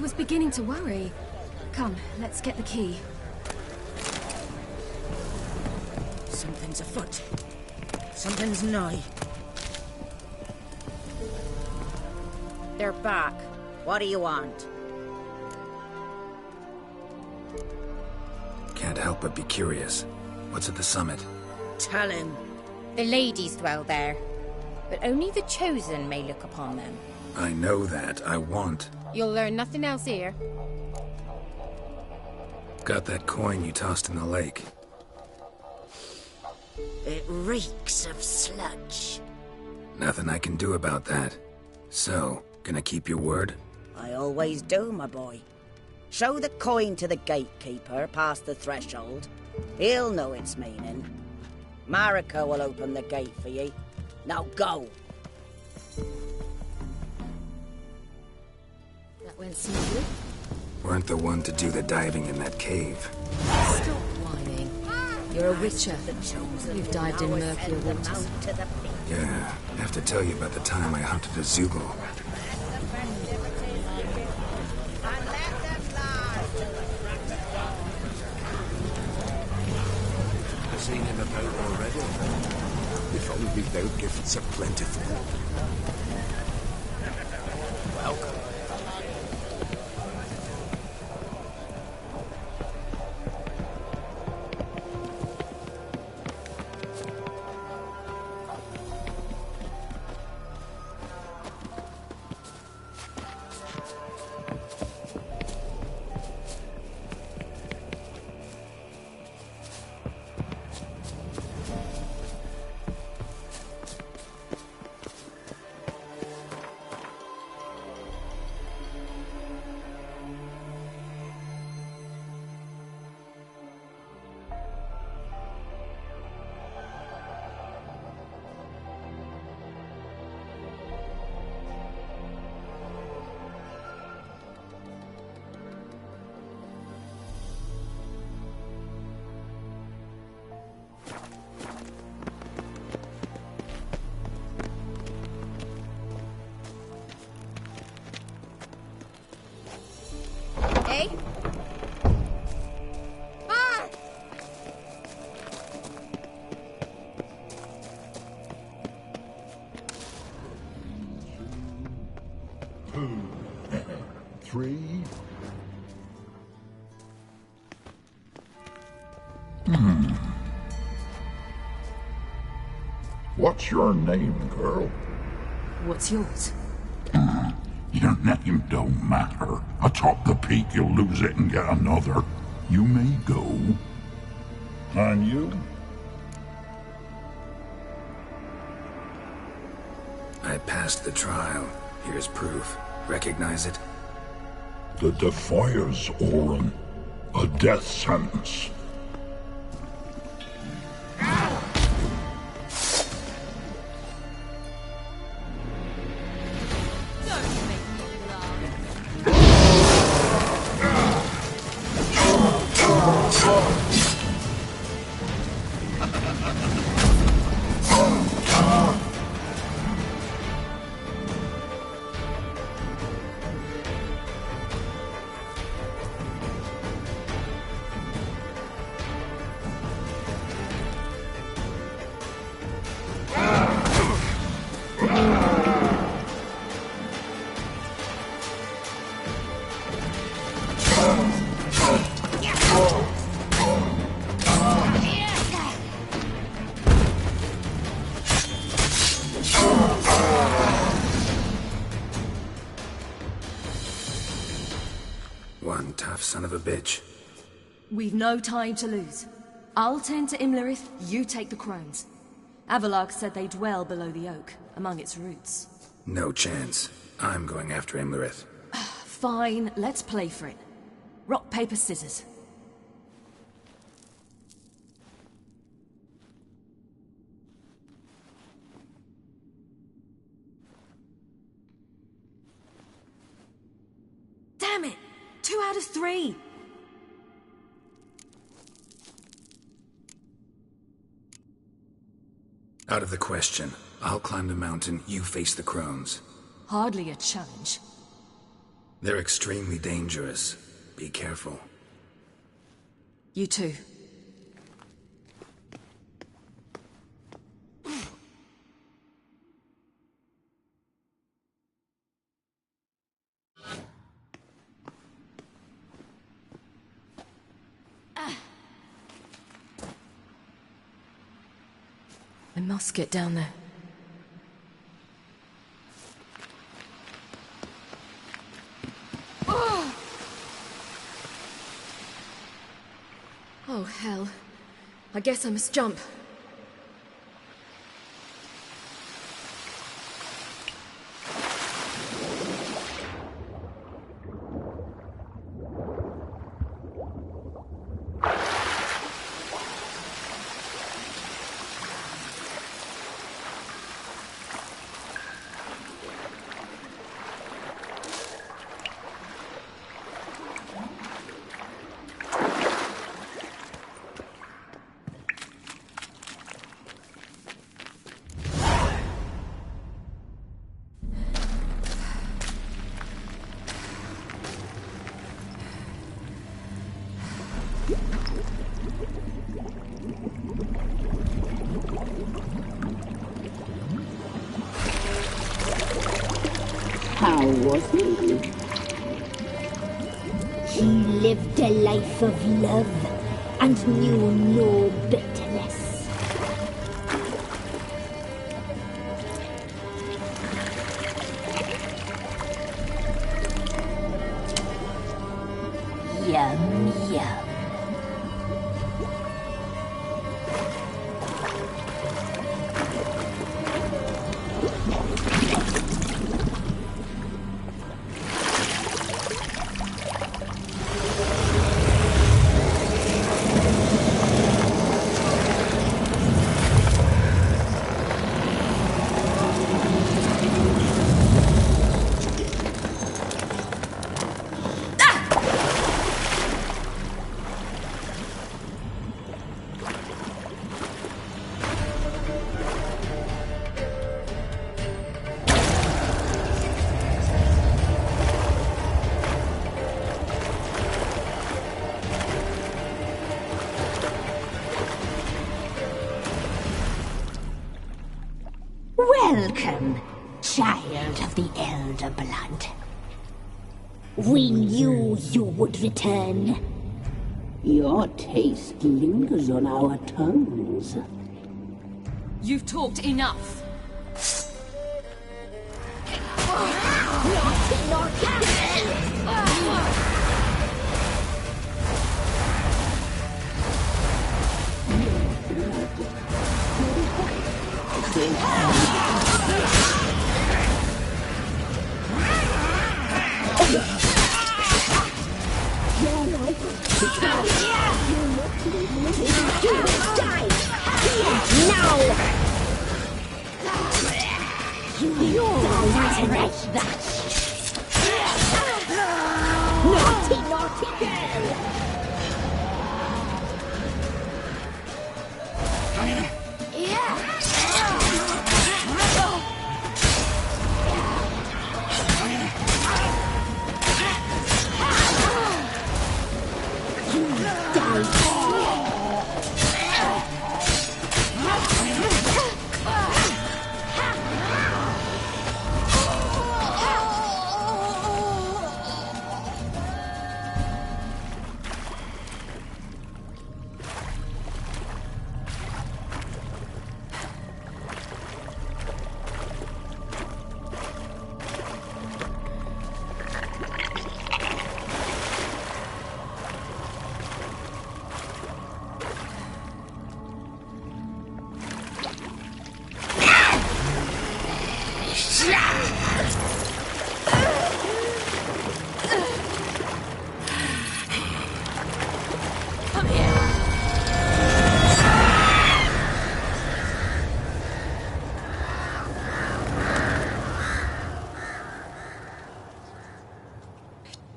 was beginning to worry. Come, let's get the key. Something's afoot. Something's nigh. They're back. What do you want? Can't help but be curious. What's at the summit? Tell him. The ladies dwell there, but only the chosen may look upon them. I know that. I want. You'll learn nothing else here. Got that coin you tossed in the lake. It reeks of sludge. Nothing I can do about that. So, gonna keep your word? I always do, my boy. Show the coin to the gatekeeper past the threshold. He'll know its meaning. Marika will open the gate for ye. Now go. That went smoothly. Weren't the one to do the diving in that cave. Stop whining. You're a witcher. You've dived in murkier waters. Yeah, I have to tell you about the time I hunted a Zoogle. Seen him about already. If only their gifts are plentiful. Welcome. Eh? Ah! Three. What's your name, girl? What's yours? Your name don't matter. Atop the peak, you'll lose it and get another. You may go. And you? I passed the trial. Here's proof. Recognize it? The Defier's Orin. A death sentence. One tough son of a bitch. We've no time to lose. I'll tend to Imlerith, you take the crones. Avalark said they dwell below the oak, among its roots. No chance. I'm going after Imlerith. Fine, let's play for it. Rock, paper, scissors. Damn it! 2 out of 3! Out of the question. I'll climb the mountain, you face the crones. Hardly a challenge. They're extremely dangerous. Be careful. You too. I must get down there. Oh, hell. I guess I must jump. How was he? He lived a life of love and knew no bitterness. Yum, yum. Welcome, child of the Elder Blood. We knew you would return. Your taste lingers on our tongues. You've talked enough.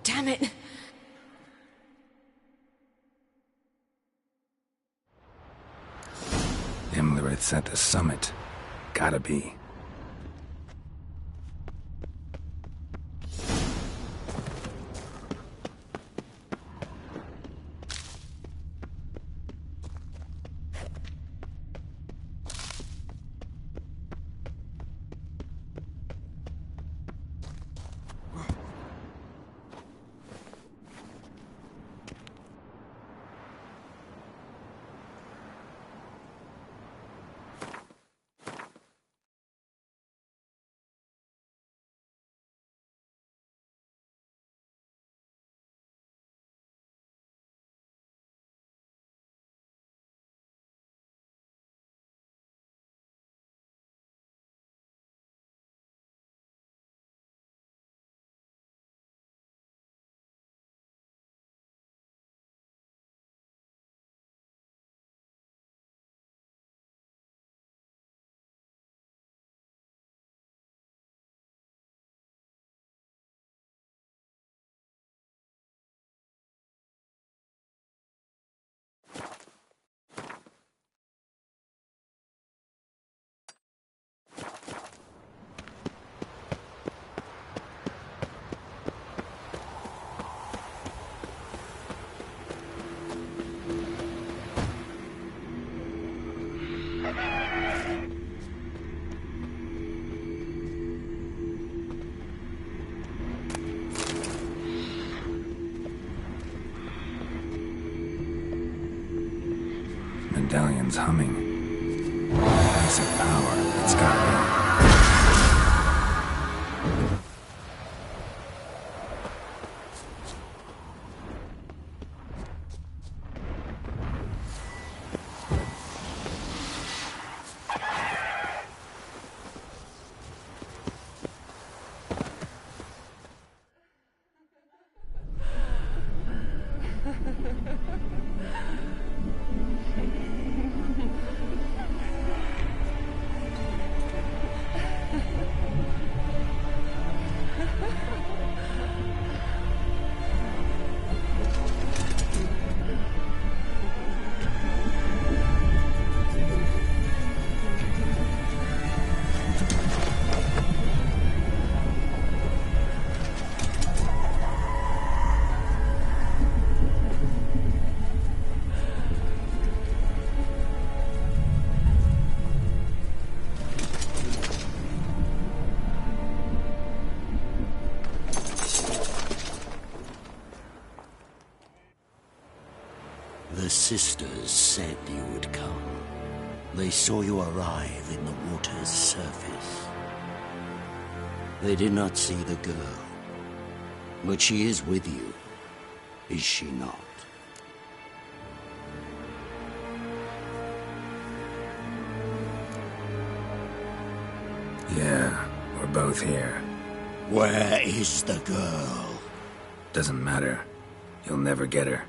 Damn it! Imlerit's at the summit. Gotta be. Medallion's humming. Piece of power. It's gotta be. The sisters said you would come. They saw you arrive in the water's surface. They did not see the girl. But she is with you, is she not? Yeah, we're both here. Where is the girl? Doesn't matter. You'll never get her.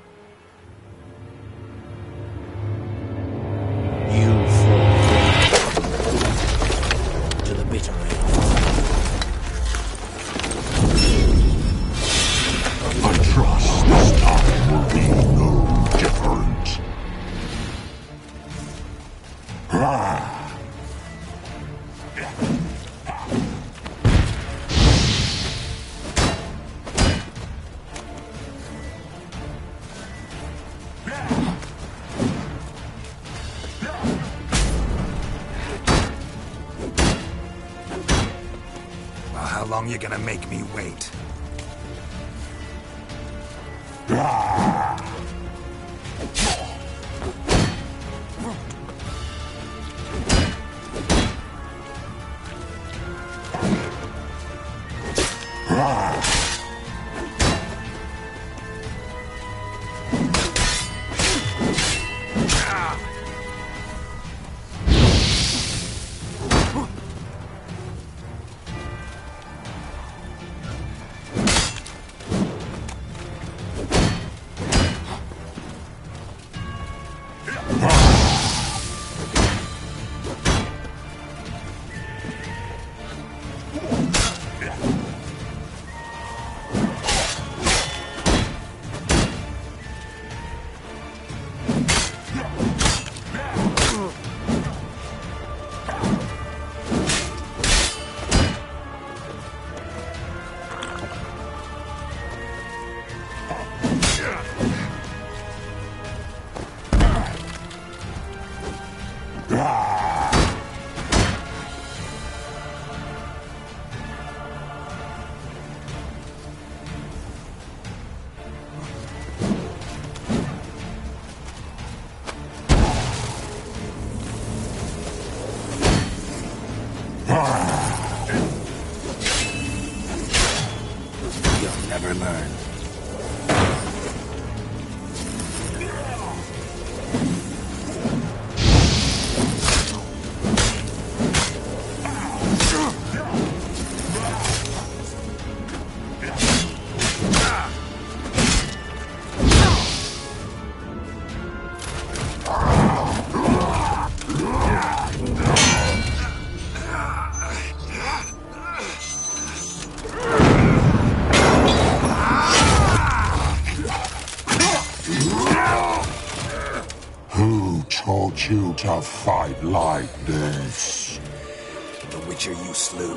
You fall to the bitter end. I trust this time will be no different. Well, how long you gonna make me wait? You'll never learn. Who taught you to fight like this? The Witcher you slew.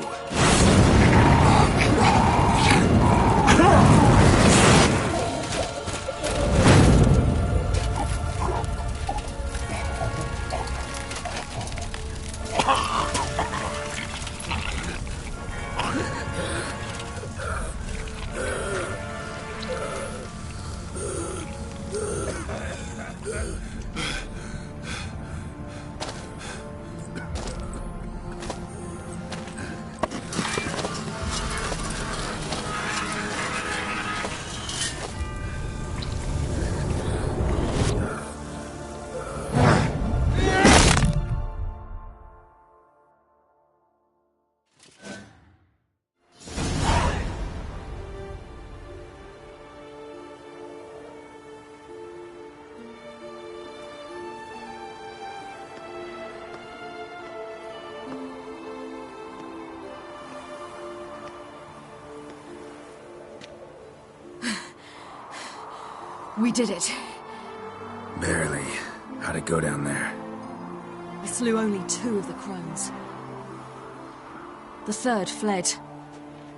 We did it. Barely. How'd it go down there? I slew only 2 of the crones. The 3rd fled,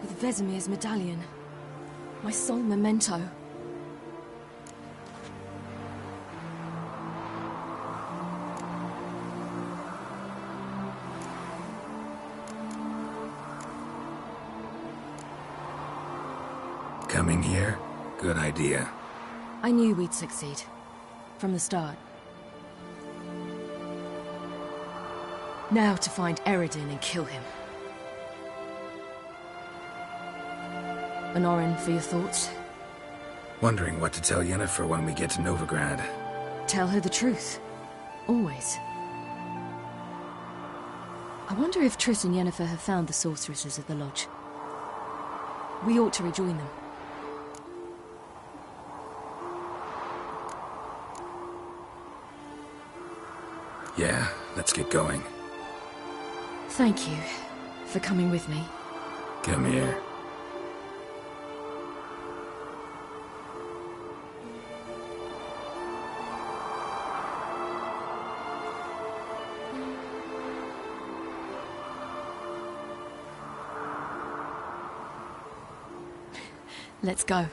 with Vesemir's medallion. My sole memento. Coming here? Good idea. I knew we'd succeed. From the start. Now to find Eredin and kill him. Honorin, for your thoughts? Wondering what to tell Yennefer when we get to Novigrad. Tell her the truth. Always. I wonder if Triss and Yennefer have found the sorceresses of the Lodge. We ought to rejoin them. Yeah, let's get going. Thank you for coming with me. Come here. Let's go.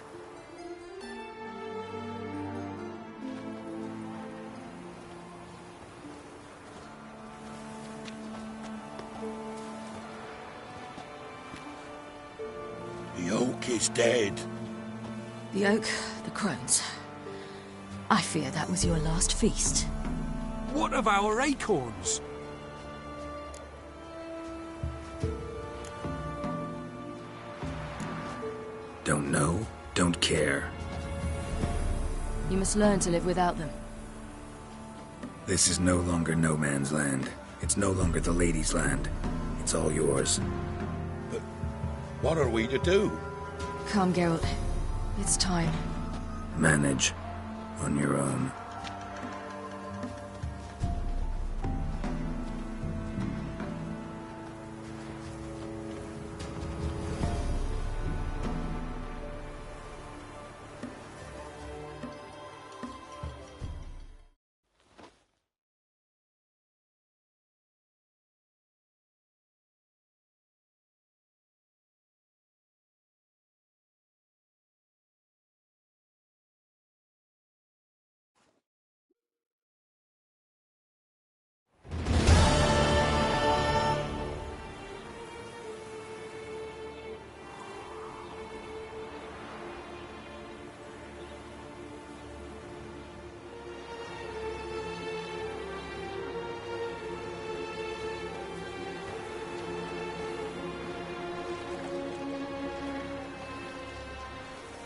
The oak is dead. The oak, the crones. I fear that was your last feast. What of our acorns? Don't know, don't care. You must learn to live without them. This is no longer no man's land. It's no longer the lady's land. It's all yours. But what are we to do? Come, Geralt. It's time. Manage. On your own.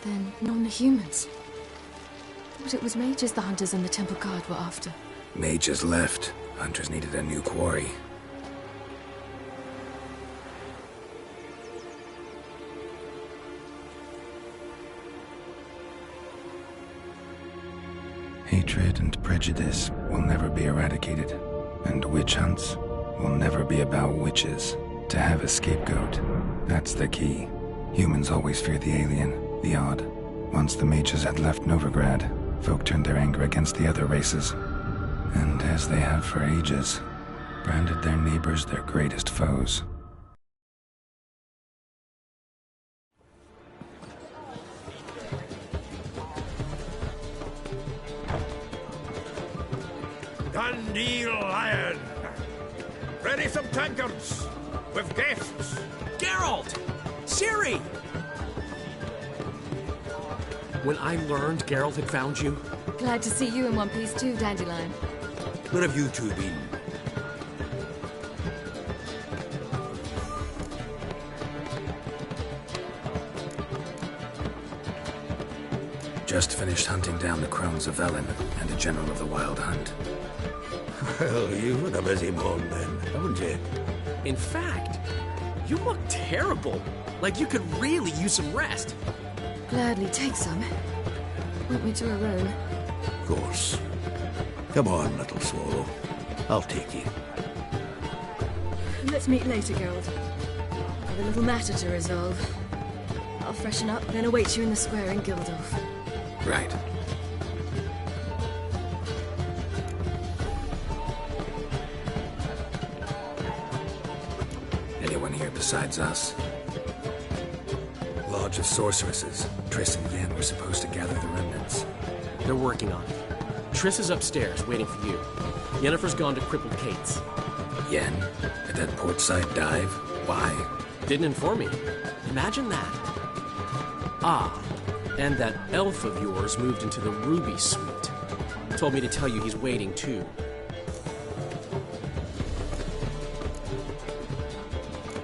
Then none the humans. But it was mages the hunters and the temple guard were after. Mages left. Hunters needed a new quarry. Hatred and prejudice will never be eradicated. And witch hunts will never be about witches. To have a scapegoat, that's the key. Humans always fear the alien. The odd. Once the mages had left Novigrad, folk turned their anger against the other races. And as they have for ages, branded their neighbors their greatest foes. Dandelion! Ready some tankards! With guests! Geralt! Ciri! When I learned Geralt had found you... Glad to see you in one piece too, Dandelion. Where have you two been? Just finished hunting down the crones of Velen and a general of the Wild Hunt. Well, you've had a busy morning then, haven't you? In fact, you look terrible. Like you could really use some rest. Gladly take some. Want me to a room? Of course. Come on, little swallow. I'll take you. Let's meet later, Geralt. I've a little matter to resolve. I'll freshen up, then await you in the square in Gildorf. Right. besides us. Lodge of Sorceresses. Triss and Yen were supposed to gather the remnants. They're working on it. Triss is upstairs, waiting for you. Yennefer's gone to crippled Kate's. Yen? At that portside dive? Why? Didn't inform me. Imagine that. Ah, and that elf of yours moved into the Ruby Suite. Told me to tell you he's waiting, too.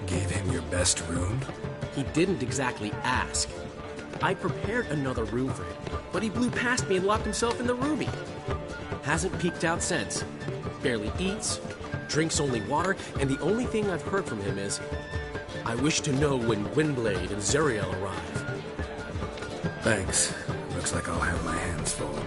Gave him your best room? He didn't exactly ask. I prepared another room for him, but he blew past me and locked himself in the Ruby. Hasn't peeked out since. Barely eats, drinks only water, and the only thing I've heard from him is, I wish to know when Windblade and Zeriel arrive. Thanks. Looks like I'll have my hands full.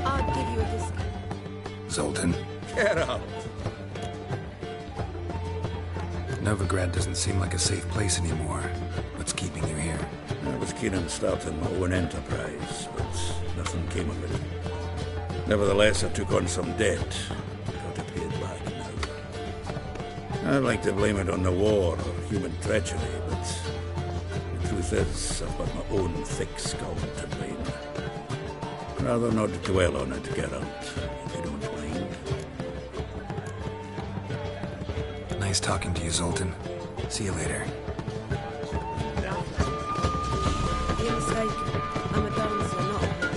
I'll give you a discount. Zoltan, Get out! Novigrad doesn't seem like a safe place anymore. What's keeping you here? I was keen on starting my own enterprise, but nothing came of it. Nevertheless, I took on some debt. Got to pay it back now. I'd like to blame it on the war or human treachery, but the truth is, I've got my own thick skull to blame. Rather not dwell on it, Geralt, if you don't mind. Nice talking to you, Zoltan. See you later. You're mistaken. I'm a dancer, not a...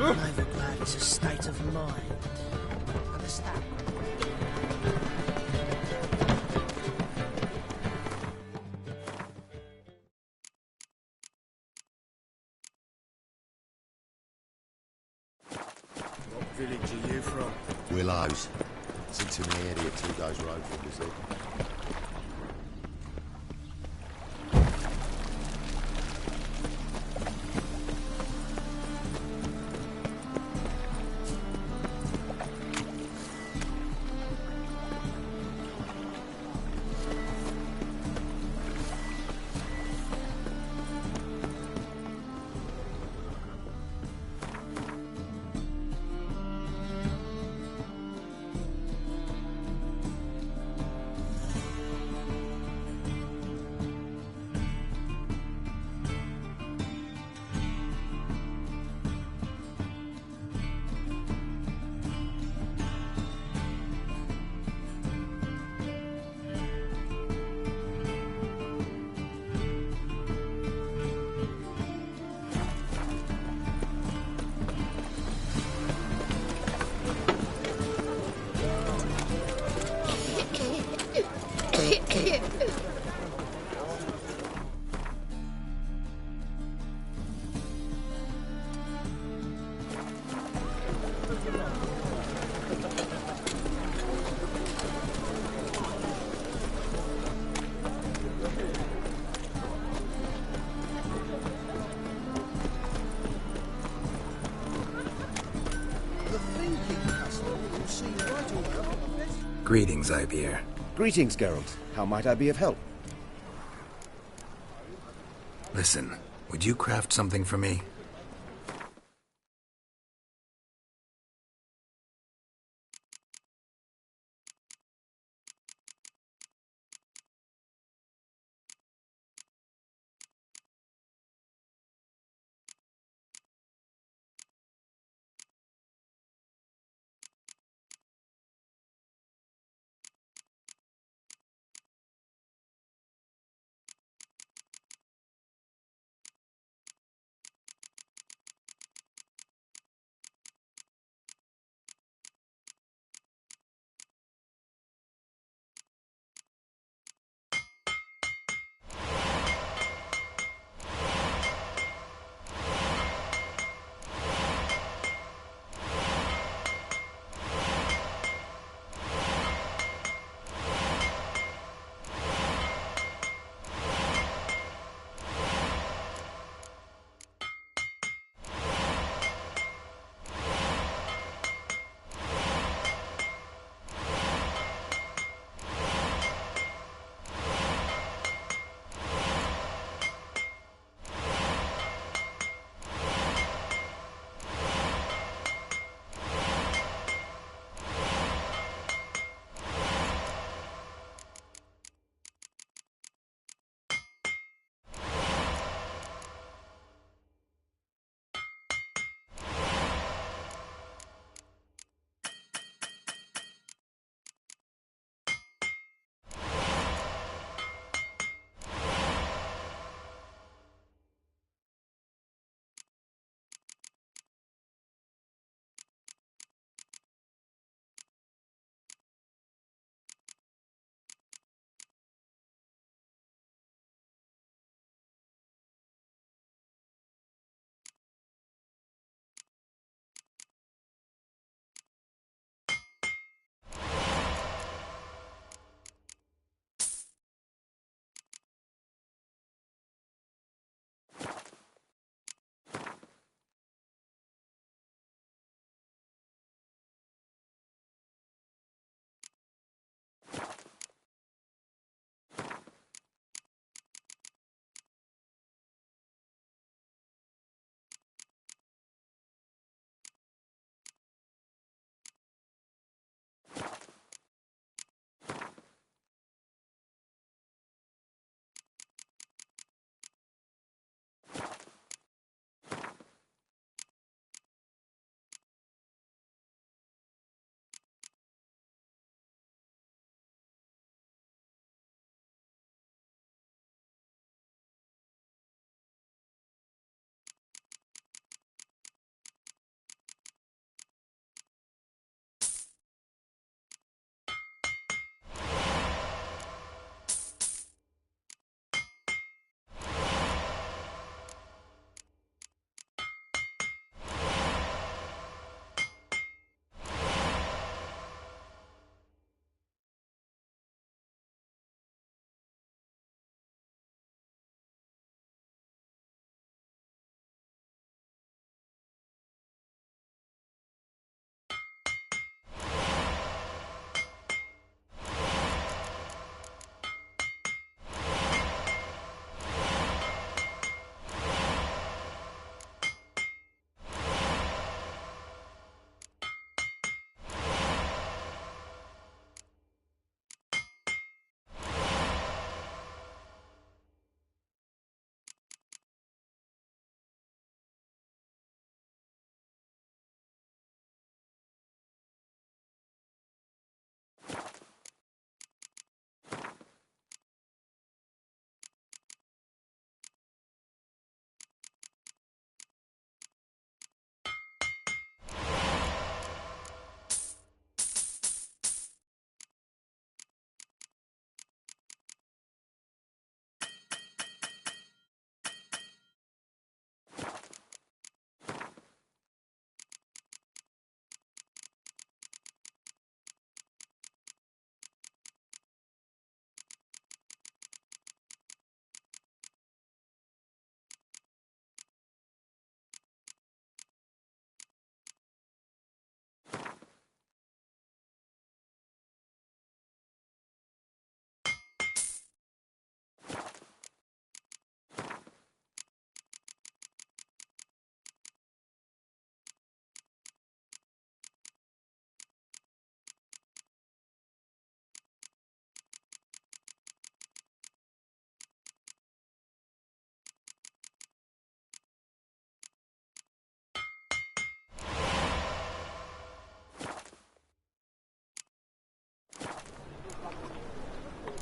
Novigrad is a state of mind. Understand? village are you from? Willows. It's in the area 2 days road from us here. Greetings, Ibeer. Greetings, Geralt. How might I be of help? Listen, would you craft something for me?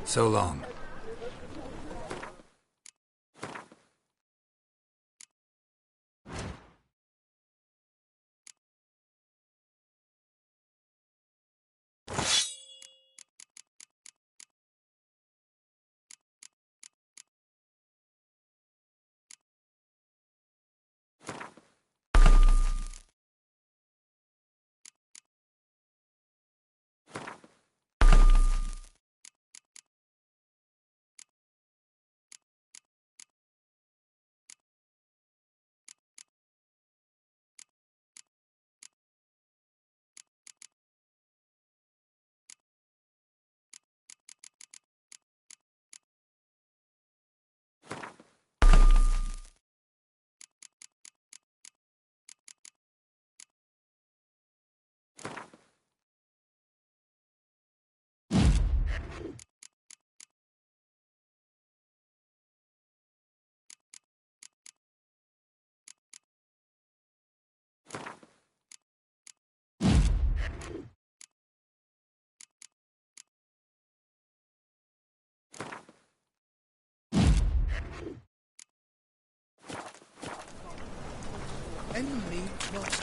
So long. Enemy lost.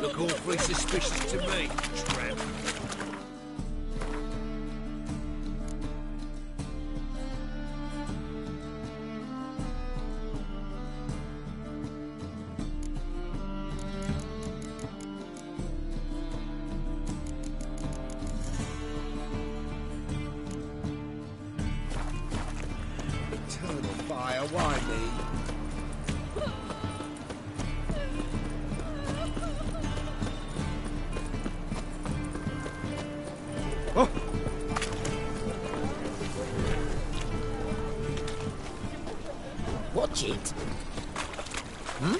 Look awfully suspicious to me, tramp. Eternal fire, why me? Oh. Watch it. Hmm?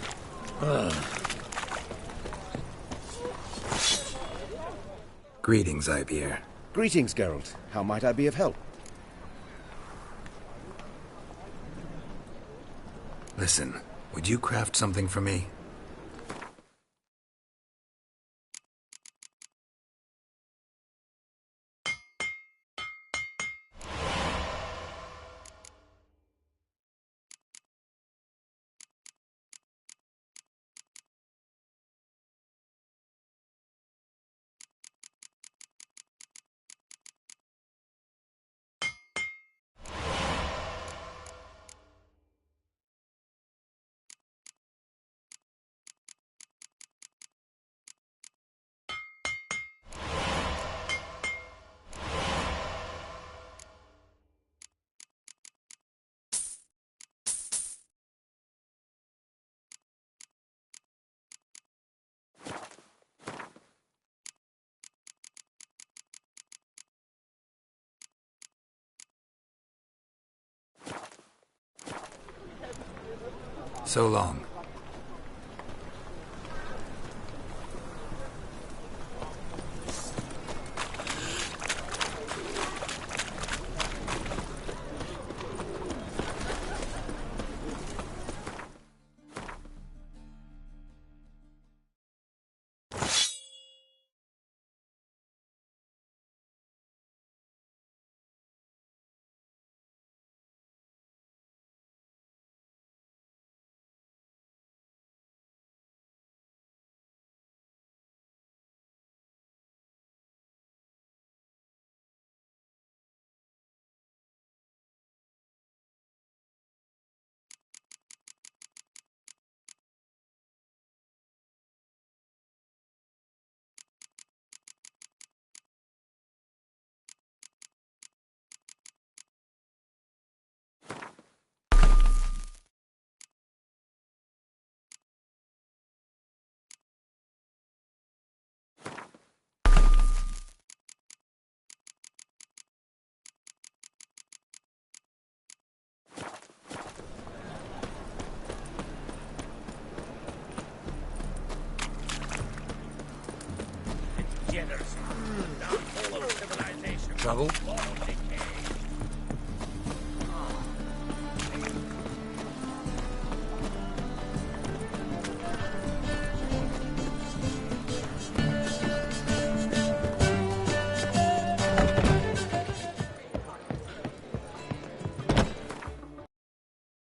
Greetings, Ibeer. Greetings, Geralt. How might I be of help? Listen, would you craft something for me? So long. muggle.